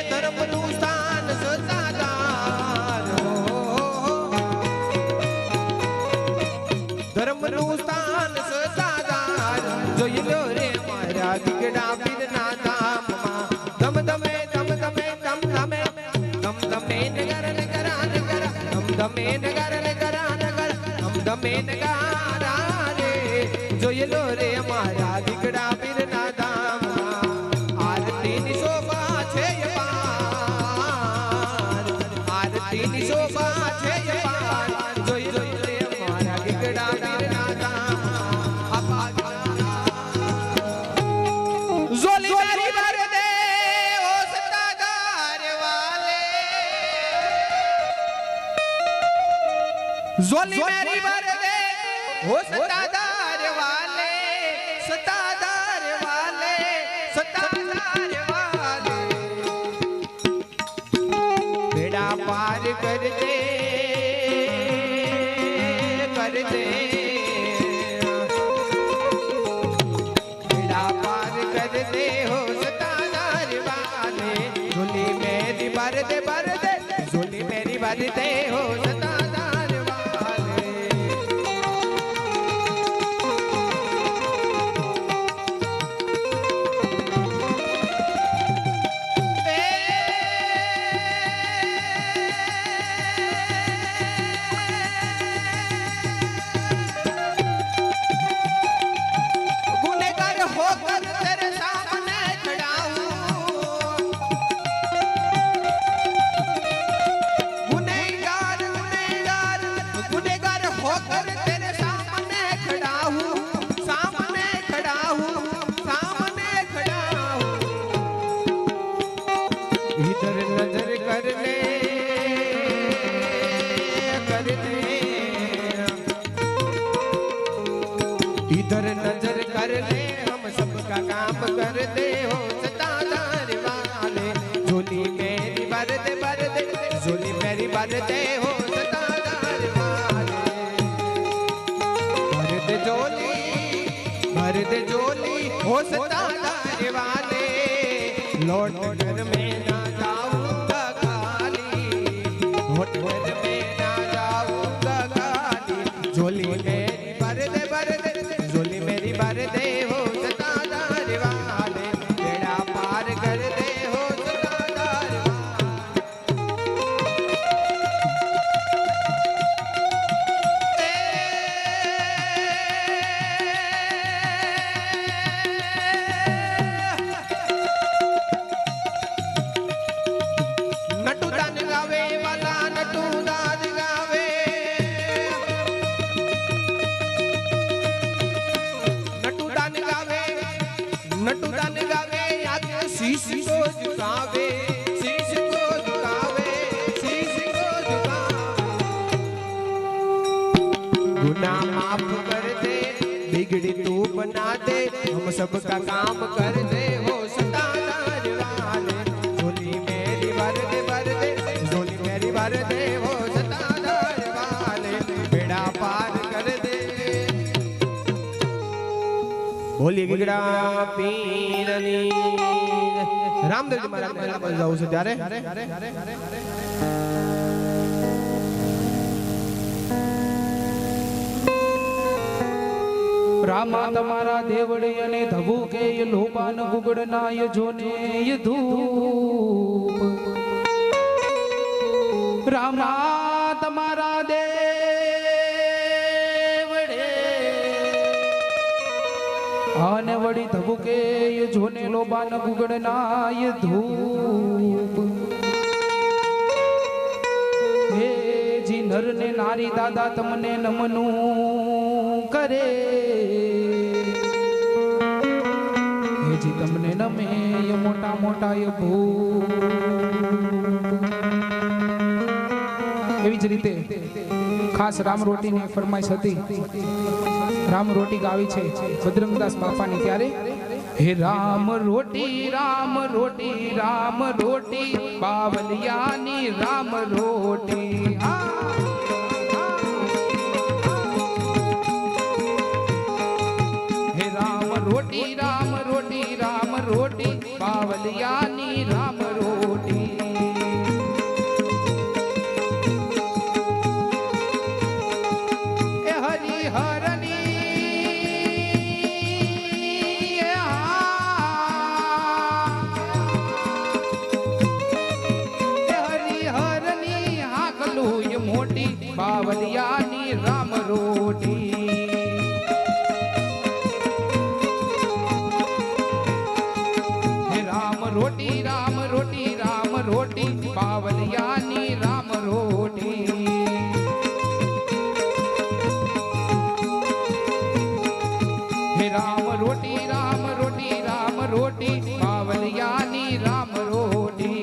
ધર્મનું સ્થાન સતાદાર ધર્મનું સ્થાન સતાદાર જોઈ લો રે મારા દીકડા પીરના ધામમાં ધમ ધમે ધમ ધમે ધમ ધમે ધમ ધમે નગર નગરા નગરા ધમ ધમે નગર નગરા નગર ધમ ધમે નગારા રે જોઈ લો રે મારા દીકડા પીરના ધામમાં આરતીની શોભા છે અપાર આરતીની શોભા છે અપાર જોઈ લો રે મારા દીકડા પીરના ધામમાં ઝોલી મારી ભર દે ઓ સતાદાર વાલે ઝોલી મારી ભર દે ઓ સતાદાર વાલે સતાદાર વાલે સતાદાર વાલે બેડા પાર કર દે બેડા પાર કર દે હો સતાદાર વાલે ઝોલી મેરી ભર દે ઝોલી મેરી ભર દે હો સતાદાર વાલે गुनहगार होकर तेरे सामने खड़ा हूँ गुनहगार गुनहगार गुनहगार होकर तेरे सामने खड़ा हूँ सामने खड़ा हूँ सामने खड़ा हूँ इधर नजर कर ले इधर नजर कर ले हम सबका काम कर दे हो सतादार वाले झोली मेरी भर दे झोली मेरी भर दे हो सतादार वाले भर दे झोली हो सतादार वाले लौट घर में ना जाऊंगा खाली लौट घर में ना जाऊंगा खाली झोली मेरी भर दे झोली मेरी भर दे हो सतादार वाले बेड़ा पार कर दे हो सतादार नटू दान गावे वाला नटू दान गावे नटू दान गावे नटू दान गावे आगे शीश को झुकावे शीश को झुकावे शीश को झुकावे गुनाह माफ कर दे बिगड़ी तू बना दे हम सबका काम कर दे हो सतादार वाले झोली मेरी भर दे झोली मेरी भर दे हो सतादार वाले बेड़ा पार कर दे બોલી ગીગડા પીરની રામદેવજી મહારાજ મેલા પર જાઉં છું ત્યારે રામા તમારા દેવડી અને ધબુ કે લોપાન ગુગડનાય જોને ધૂપ રામા તમારા દેવડે અને વળી ધબુકે જોને લોબાન ગુગડનાય ધૂપ હે જી નર ને નારી દાદા તમને નમનું કરે હે જી તમને નમે એ મોટા મોટા એ ભૂપ એવી જ રીતે ખાસ રામ રોટીની ફરમાઈશ હતી રામ રોટી ગાવી છે બજરંગદાસ બાપાની ત્યારે હે રામ રોટી રામ રોટી રામ રોટી બાવલિયાની રામ રોટી હે રામ રોટી રામ રોટી રામ રોટી બાવલિયાની રામ રોટી એ હરિહરની મોટી બાવલિયાની રામ રોટી હે રામ રોટી રામ રોટી રામ રોટી બાવલિયાની રામ રોટી હે રામ રોટી રામ રોટી રામ રોટી બાવલિયાની રામ રોટી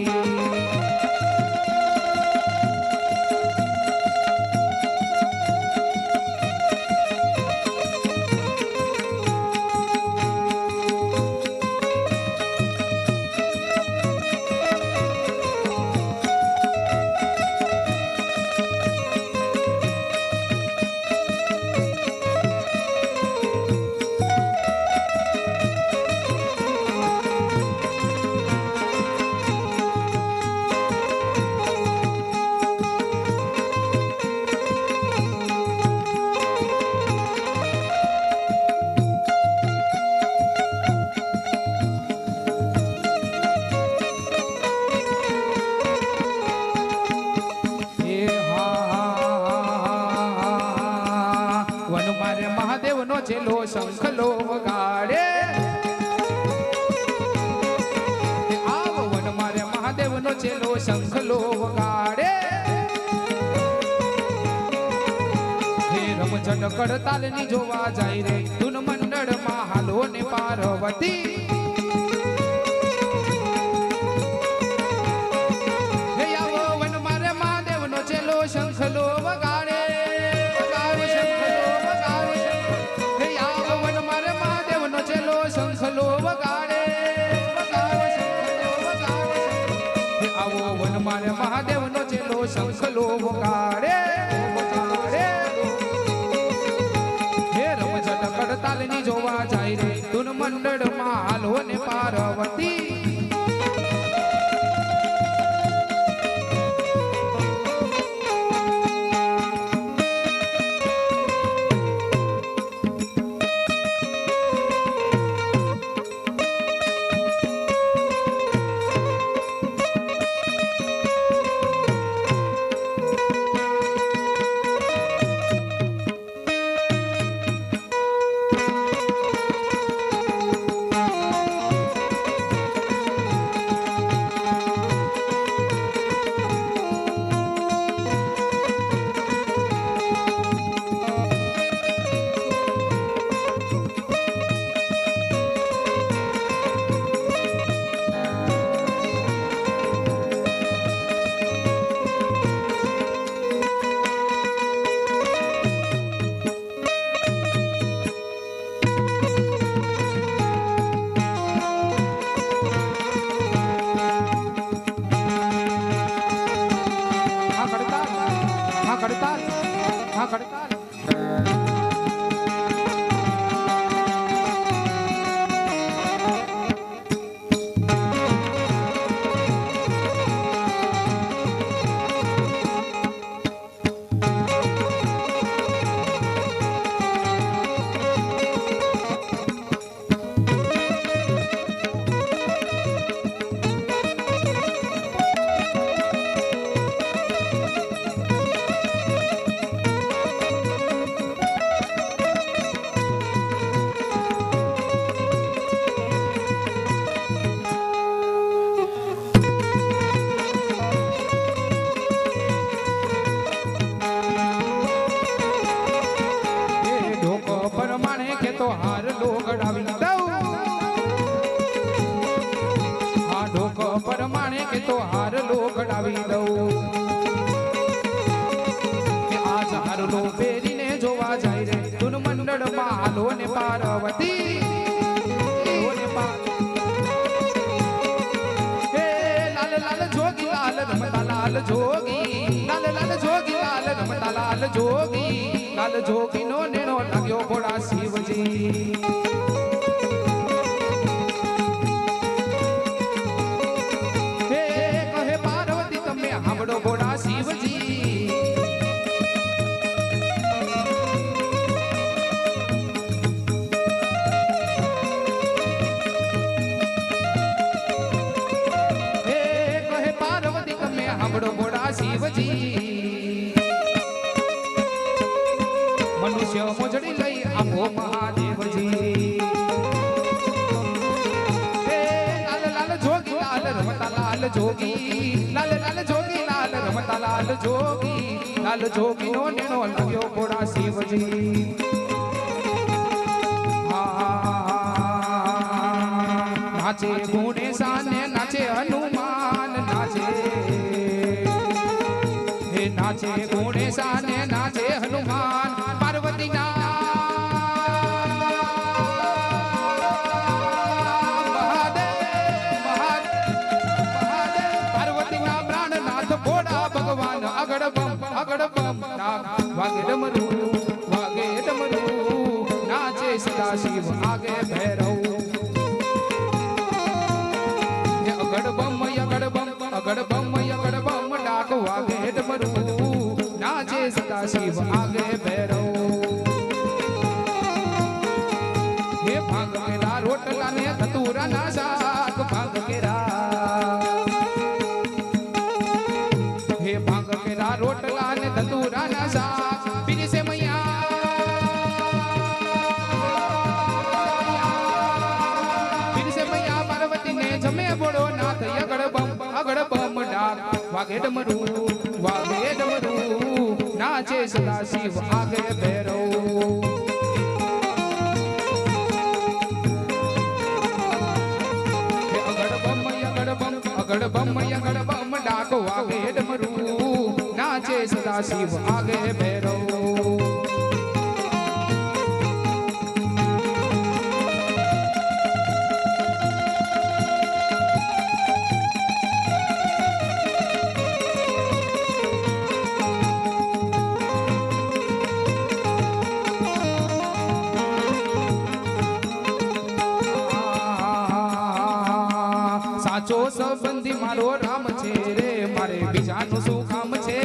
ચેલો શંખલો વગાડે આવ વન મારે મહાદેવ નો ચેલો શંખલો વગાડે હે રમઝટ કડતાલ ની જોવા જાય રે ધૂન મંડળ માં હાલો ને પાર્વતી હે આવો વન મારે મહાદેવ નો ચેલો શંખલો વગાડે શંખલો વગાડે આવો વન મારે મહાદેવ નો ચેલો શંખલો વગાડે હે રમઝટ કડતાલ ની જોવા જાય રે ધૂન મંડળ માં હાલો ને પાર્વતી તો હારલો ઘડાવી દઉં કે આજ હારલો પહેરીને જોવા જાય રે તુન મંડળમાં હાલો ને પાર્વતી લાલ જોગી લાલ લાલ જોગી લાલ રમતા લાલ જોગી લાલ જોગી નો નેણો લાગ્યો ભોળા શિવજી હે કહે પાર્વતી તમે સાંભળો ભોળા શિવજી શિવજી મનુષ્ય મોજડી લઈ આપો મહાદેવજી લાલ લાલ જોગી લાલ રમતા લાલ જોગી લાલ લાલ જોગી લાલ રમતા લાલ જોગી નો નેણો લાગ્યો ભોળા શિવજી નાચે ગુણે સાને નાચે હનુમાન નાચે नाचे घोड़े साने नाचे हनुमान पार्वती ना पार्वती ना प्राणनाथ भोड़ा भगवान अगड़ बम वागे डमरू नाचे सदा शिव आगे भैरव अगड़ बम डाक वागे डमरू नाचे सदा शिव आगे भैरव हे भाग केरा रोटला ने धतूरा ना शाक भाग केरा हे भाग केरा रोटला ने धतूरा ना शाक पीरी से मैया पार्वती ने जमे बोलो नाथ अगड़ बम डाक वागे डमरू नाचे सदा शिव आगे भैरव अगड़ बम डाक वागे डमरू नाचे सदा शिव आगे भैरव साचो संबंधी मारो राम छे रे मारे बीजानु શું કામ છે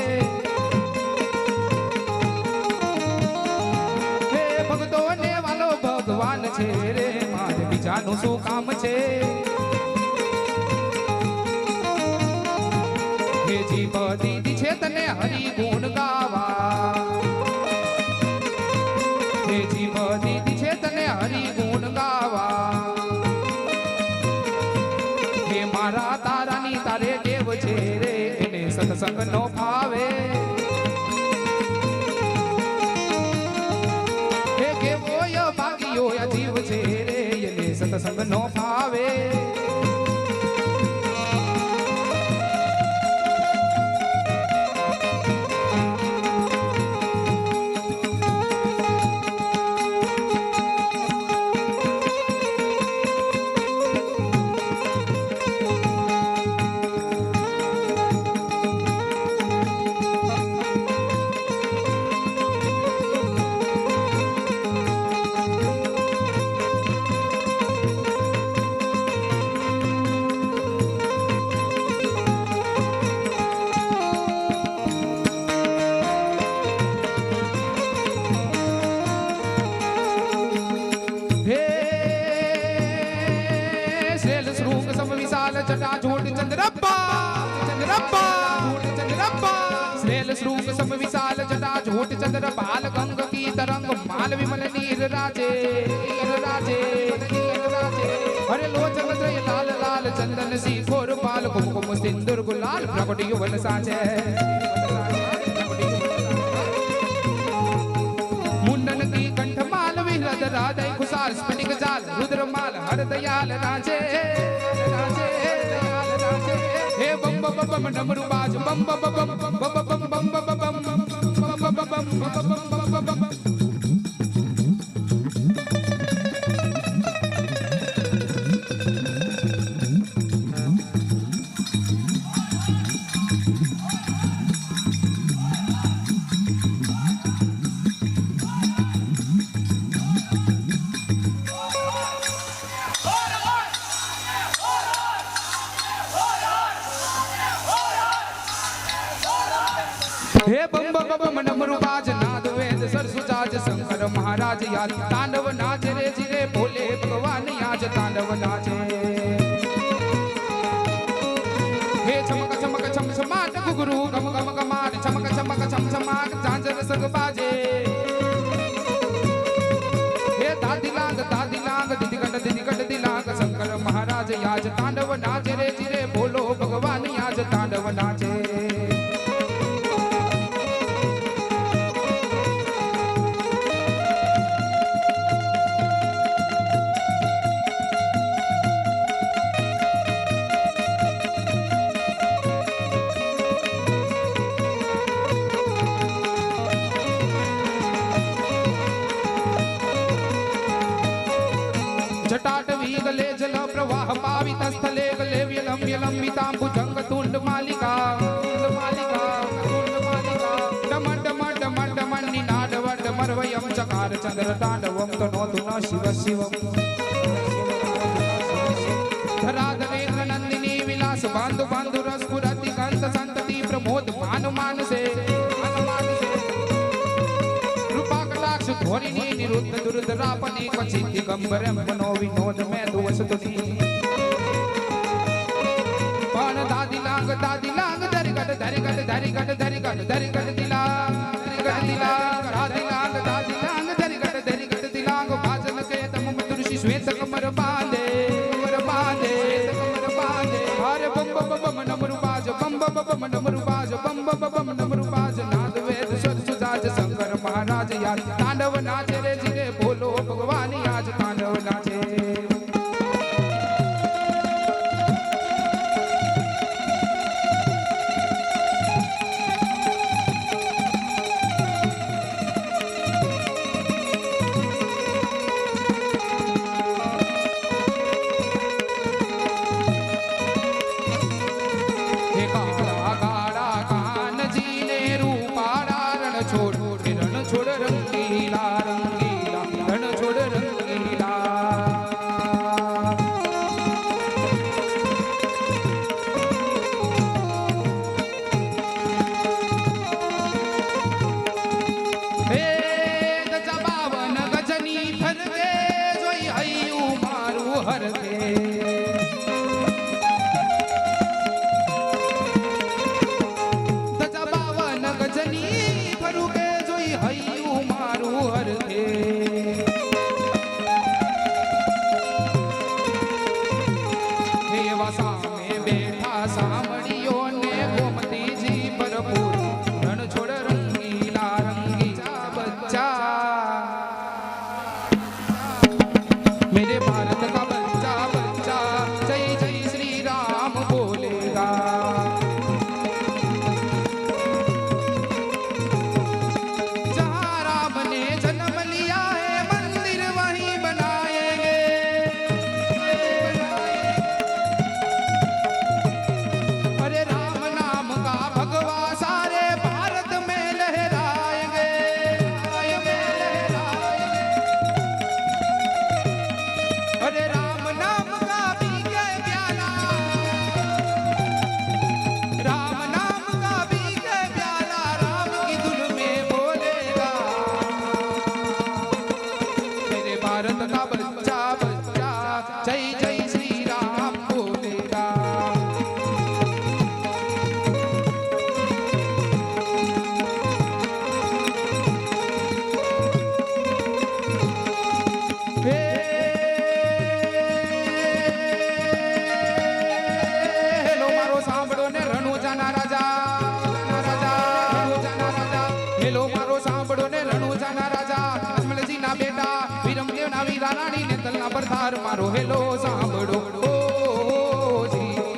હે ભક્તોને વાલો ભગવાન છે રે મારે બીજાનું શું કામ છે હે જીવ દીદી છે તને હરિ ગુણ ગાવા હે જીવ દીદી છે તને હરિ ગુણ ગાવા मारा तारानी तारे देव छे रे एने सत्संग नो भावे हे केवो यो भाग्यो या जीव छे रे एने सत्संग नो भावे जटा झूठ चंद्रप्पा श्रेल श्रूप सम विशाल जटा झूठ चंद्र बाल गंग की तरंग माल विमल नीर राजे हरे लोचन त्रय लाल लाल चंदन सी खोर पाल कुमकुम सिंदूर गुलाल प्रकट युवन साचे मुंडन की कंठ माल विहृद हृदय खुशाल स्फटिक जाल रुद्र माल हर दयाल राजे હે બમ બમ બમ ડમરુ બાજ બમ બમ બમ બમ બમ બમ બમ બમ બમ. હે બમ બમ બમ ડમરુ બાજ નાદ વેદ સરસુજાજ શંકર મહારાજ યાદ તાંડવ નાચે રે જીરે ભોલે ભગવાન યાજ તાંડવ નાચે હે ચમક ચમક ચમ ચમાટ ગુરુ ગમ ગમ ગમાટ ચમક ચમક ચમ ચમાટ ઝાંઝર સગ બાજે હે દાદી લાંગ દીદી ગઢ દિલાંગ શંકર મહારાજ યાજ તાંડવ નાચે રે જીરે ભોલો ભગવાન યાજ તાંડવ નાચે जटाटवी गले जल प्रवाह पावित स्थले गले व्यलम व्यलम वितांबुजंग तुंड मालिका डम डम डम डम निनाद वड मरवयम चकार चंद्र तांडवम तनोतु न शिव शिवम धराधरेन्द्र नंदिनी विलास बांधु बांधु रसपुरति कंत संतति प्रमोद मान मानसे धोरिणी निरुद्ध दुर्धरापनी क्वचित दिगंबरम मनो विनोद में दुवसतुति पान दादी लांग दरिगट दरिगट दरिगट दरिगट दरिगट दिलांग दादी लांग दरिगट दरिगट दिलांग भाजन के तम तुलसी श्वेत कमर बांधे हरे बम बम बम नमरु बाज बम बम बम नमरु बाज बम बम बम नमरु बाज नाद वेद सरसुजाज शंकर महाराज याद तांडव नाचे रे जिरे बोलो भगवान आज तांडव नाचे મારો હેલો સાંભળો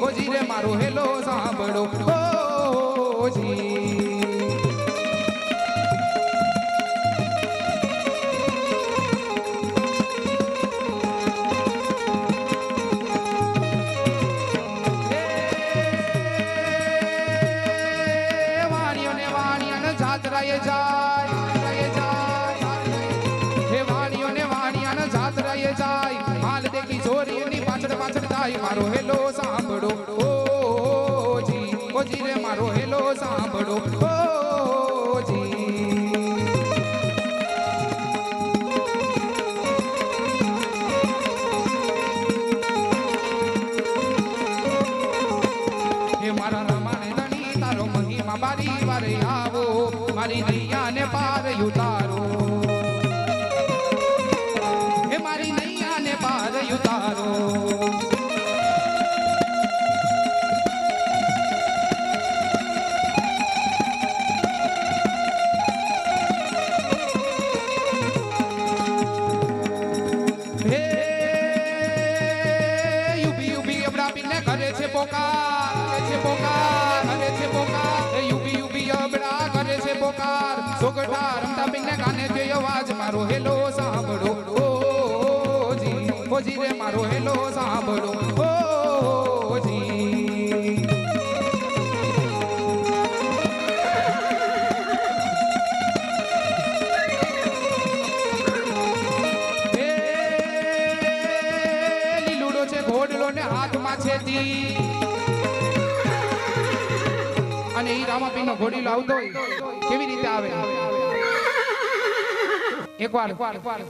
ઓજી રે મારો હેલો સાંભળો ઓજી જાત્રાએ જાય હે વાણીઓને વાણિયાને જાત્રાએ જાય હાલ દેખી ચોરીની પાછળ પાછળ જાય મારો હેલો સાંભળો ઓજી રે મારો હેલો સાંભળો ઓજી હે મારા રામાને ધણી તારો મહિમા બારી વારે આવો મારી નૈયાને પાર ઉતારો હે મારી નૈયાને પાર ઉતારો હે યુબી યુબી અબડા બિને કરે છે પોકાર કરે છે પોકાર હે યુબી યુબી અબડા કરે છે પોકાર સોગટા રમતા બિને ગાને તે અવાજ મારો હેલો સાંભળો ઓજી રે મારો હેલો સાંભળો ઓજી લીલુડો છે ઘોડલો ને હાથમાં છે તી અને ઈ રામાપીનો ઘોડીલો આવતો હોય કેવી રીતે આવે એકવાર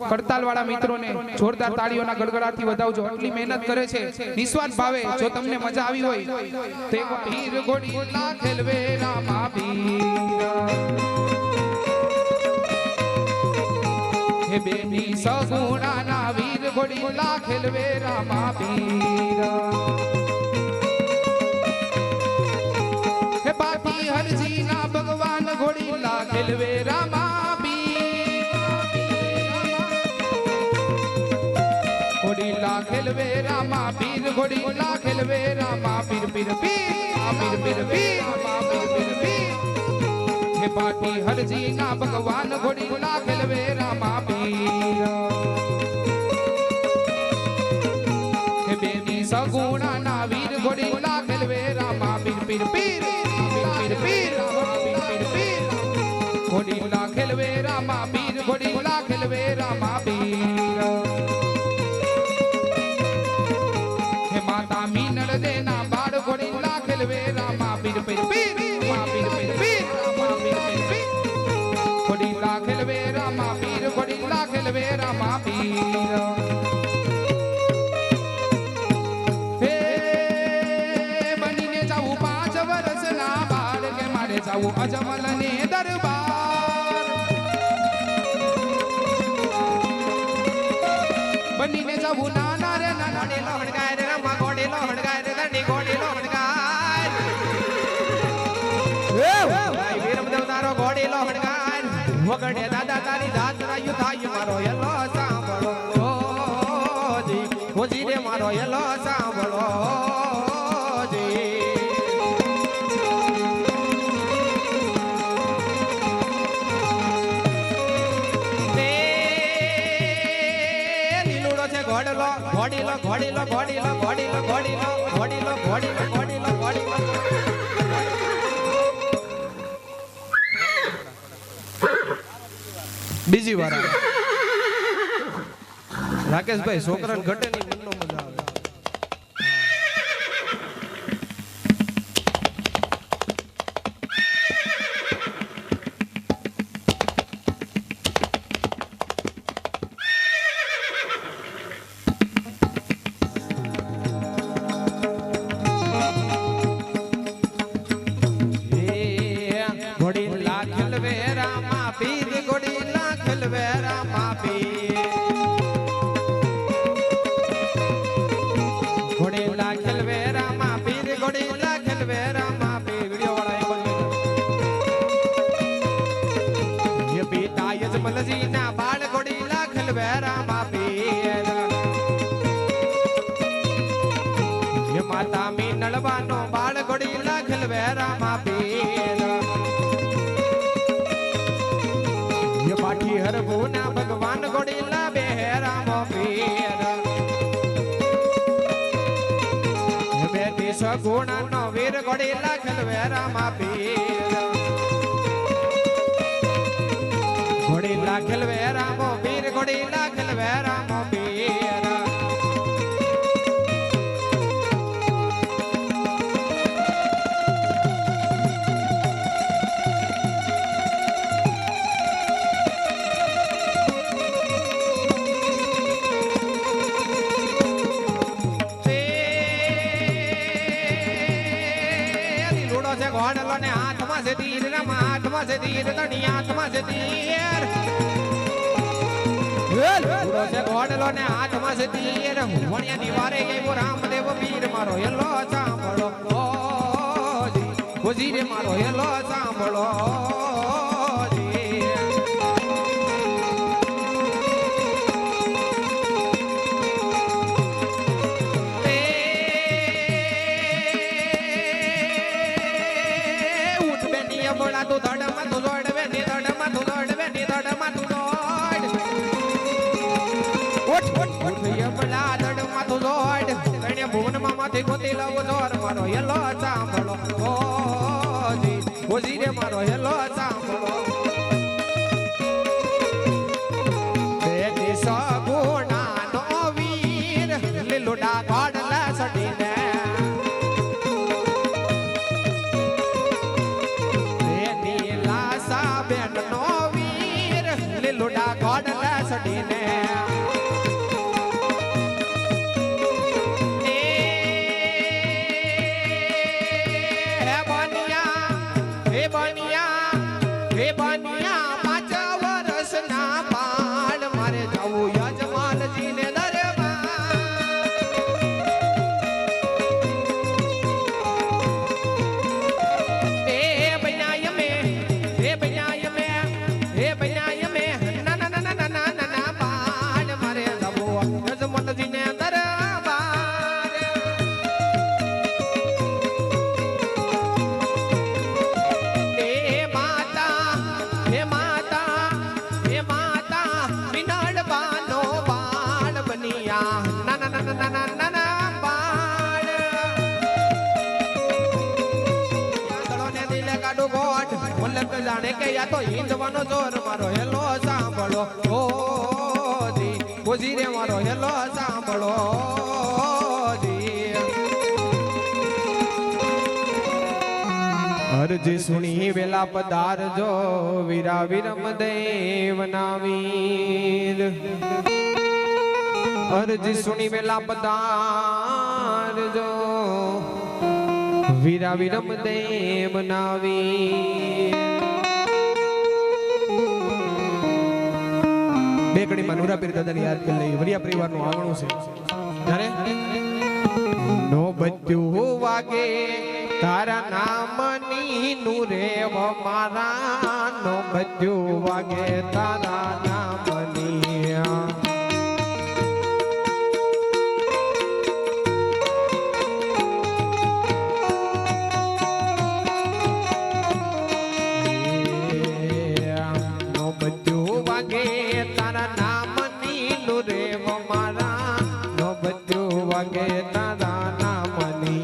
કડતાલ વાળા મિત્રોને જોરદાર તાળીઓના ગડગડાટથી વધાવજો આટલી મહેનત કરે છે નિસ્વાર્થ ભાવે જો તમને મજા આવી હોય તો એકવાર હીર ઘોડીલા ખેલવે રામાપીર હે બેની સગુણાના વીર ઘોડીલા ખેલવે રામાપીર હે પાટી હરજીના ભગવાન ઘોડીલા ખેલવે રામાપીર ઘોડીલા ખેલવે રામાપીર ઘોડીલા ખેલવે રામાપીર પીર પીર પીર પીર પીર પીર પીર હે પાટી હરજીના ભગવાન ઘોડીલા ખેલવે રામાપીર હે બેની સગુણાના વીર ઘોડીલા ખેલવે રામાપીર પીર પીર પીર પીર પીર પીર ઘોડીલા ખેલવે રામાપીર ઘોડીલા ખેલવે રામાપીર હે માતા મીનળ દેના બાળ ઘોડીલા ખેલવે રામાપીર પીર પીર પીર પીર પીર ઘોડીલા ખેલવે રામાપીર ઘોડીલા ખેલવે રામાપીર હે બનીને જાવું 5 વર્ષના બાળ કે મારે જાવું અજમલ ને દરબાર બનીને જાવું નાના રે નાના ડેલો હણગાય રે રમા ગોડેલો હણગાય રે દંડી ગોડેલો હણગાય ભાઈ વીરમદેવ તારો ગોડેલો હણગાય વગડે દાદા તારી જાત્રા યુધાય મારો યલો સાંભળો ઓજી રે મારો યલો સાંભળો ઘોડીલો ઘોડીલો ઘોડીલો ઘોડીલો ઘોડીલો ઘોડીલો ઘોડીલો ઘોડીલો ઘોડીલો ઘોડીલો બીજી વાર રાકેશભાઈ છોકરાને ઘટે ની મનનો મજા આવે ઘોડીલા ખેલવે રામાપીર ઘોડીલા ખેલવે રામાપીર ઘોડીલા ખેલવે રામાપીર ઘોડીલા ખેલવે રામાપીર વિડિયો વાળા એ પિતા યજમલજી ના બાળ ઘોડીલા ખેલવે રામાપીર એ માતા મીન નળવાનો બાળ ઘોડી લાખલ વેરામાં પીર એ પાઠી હરભુના ભગવાન ઘોડી લાબે હેરામાં પીર એ બેટી સગુણાનો વીર ઘોડી લાખલ વેરામાં પીર ઘોડી લાખલ વેરામો પીર ઘોડી લાખલ વેરામો પીર ઘોડલો ને હાથમાં છે તીર રમા હાથમાં છે તીર તણી હાથમાં છે તીર ઘોડો છે ઘોડલો ને હાથમાં છે તીર વણિયાની વારે ગયો રામદેવ પીર મારો હેલો સાંભળો ઓજી ઓજી રે મારો હેલો સાંભળો બોલા તું ધડમાં તું દોડવે ની ધડમાં તું દોડવે ની ધડમાં તું દોડ ઉઠ ઉઠ ઉઠ યમલા ધડમાં તું દોડ તણે ભુવનમાં માંથી ગોતી લાવો જોર મારો હેલો સાંભળો ઓજી ઓજી રે મારો હેલો સાંભળો બેટી સગુણાનો વીર લીલુડા ઘોડલા સડીને લીલુડા ઘોડલા સડીને હે બનિયા 5 વર્ષના બાળ મારે જવું યજમાનજીને જાણે કે યા તો હિંદવાનો જોર મારો હેલો સાંભળો ઓજી ઓજી રે મારો હેલો સાંભળો અરજી સુણી વેલા પધારજો વીરા વિરમ દેવના વીર અરજી સુણી વેલા પધારજો વીરા વિરમ દેવના વીર બે કડીમાં નુરાપીર દાદાને યાદ કરી લઈએ વરિયા પરિવારનું આવણું છે ત્યારે નો બચ્યું વાગે તારા નામની નુરે મારા નો બચ્યું વાગે તારા નામની નો બચ્યું વાગે તારા નામની નુરે મારા નો બચ્યું વાગે તારા નામની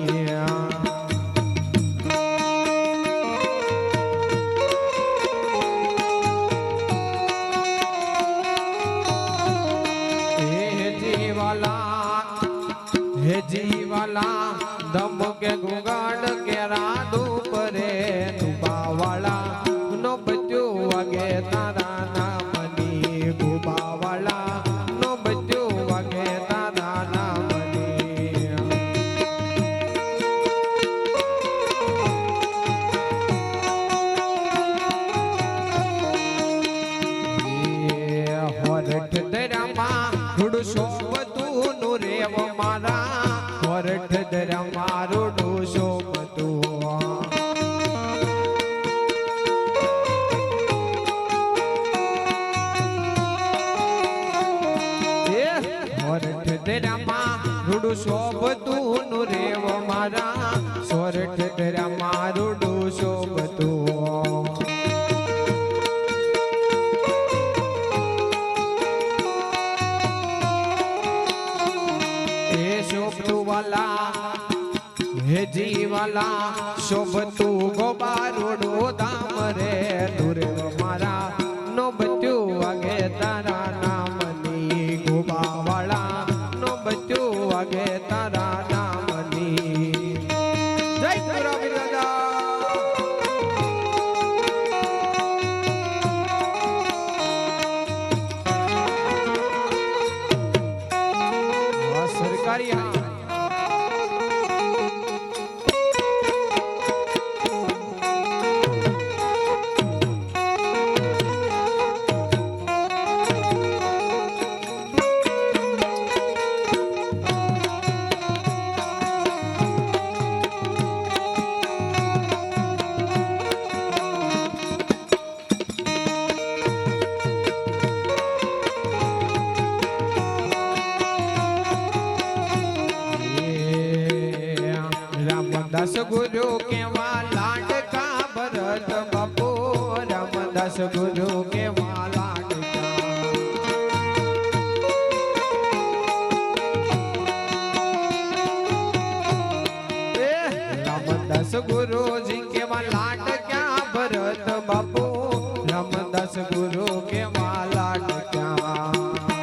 હે જીવાલા દમ કે ગુગાડ કે રાદુ પરે તુબાવાળા નો બચ્યું વાગે તારા નામની ગુબાવાળા નો બચ્યું વાગે તારા નામની હોરઠ દરામાં રૂડસો બધું નું રેવ મારા હોરઠ દરામાં રૂડસો બધું હોરઠ દરામાં રૂડસો શોભતું નું રેવ મારા સોરઠ તેરા મારુડું શોભતું એ શોભતું વાલા હે જીવાલા શોભતું ગોબારુડું ધામ રે દુરેવ મારા નો બચ્યું વાગે તારા નામની ગોબાવાળા નો બચ્યું વાગે તારા નામની જય કુરાવી દાદા સરકારી હા रामदास गुरु केवा लाडका भरत बापू रामदास गुरु केवा लाडका रामदास गुरु जी केवा लाडका भरत बापू रामदास गुरु केवा लाडका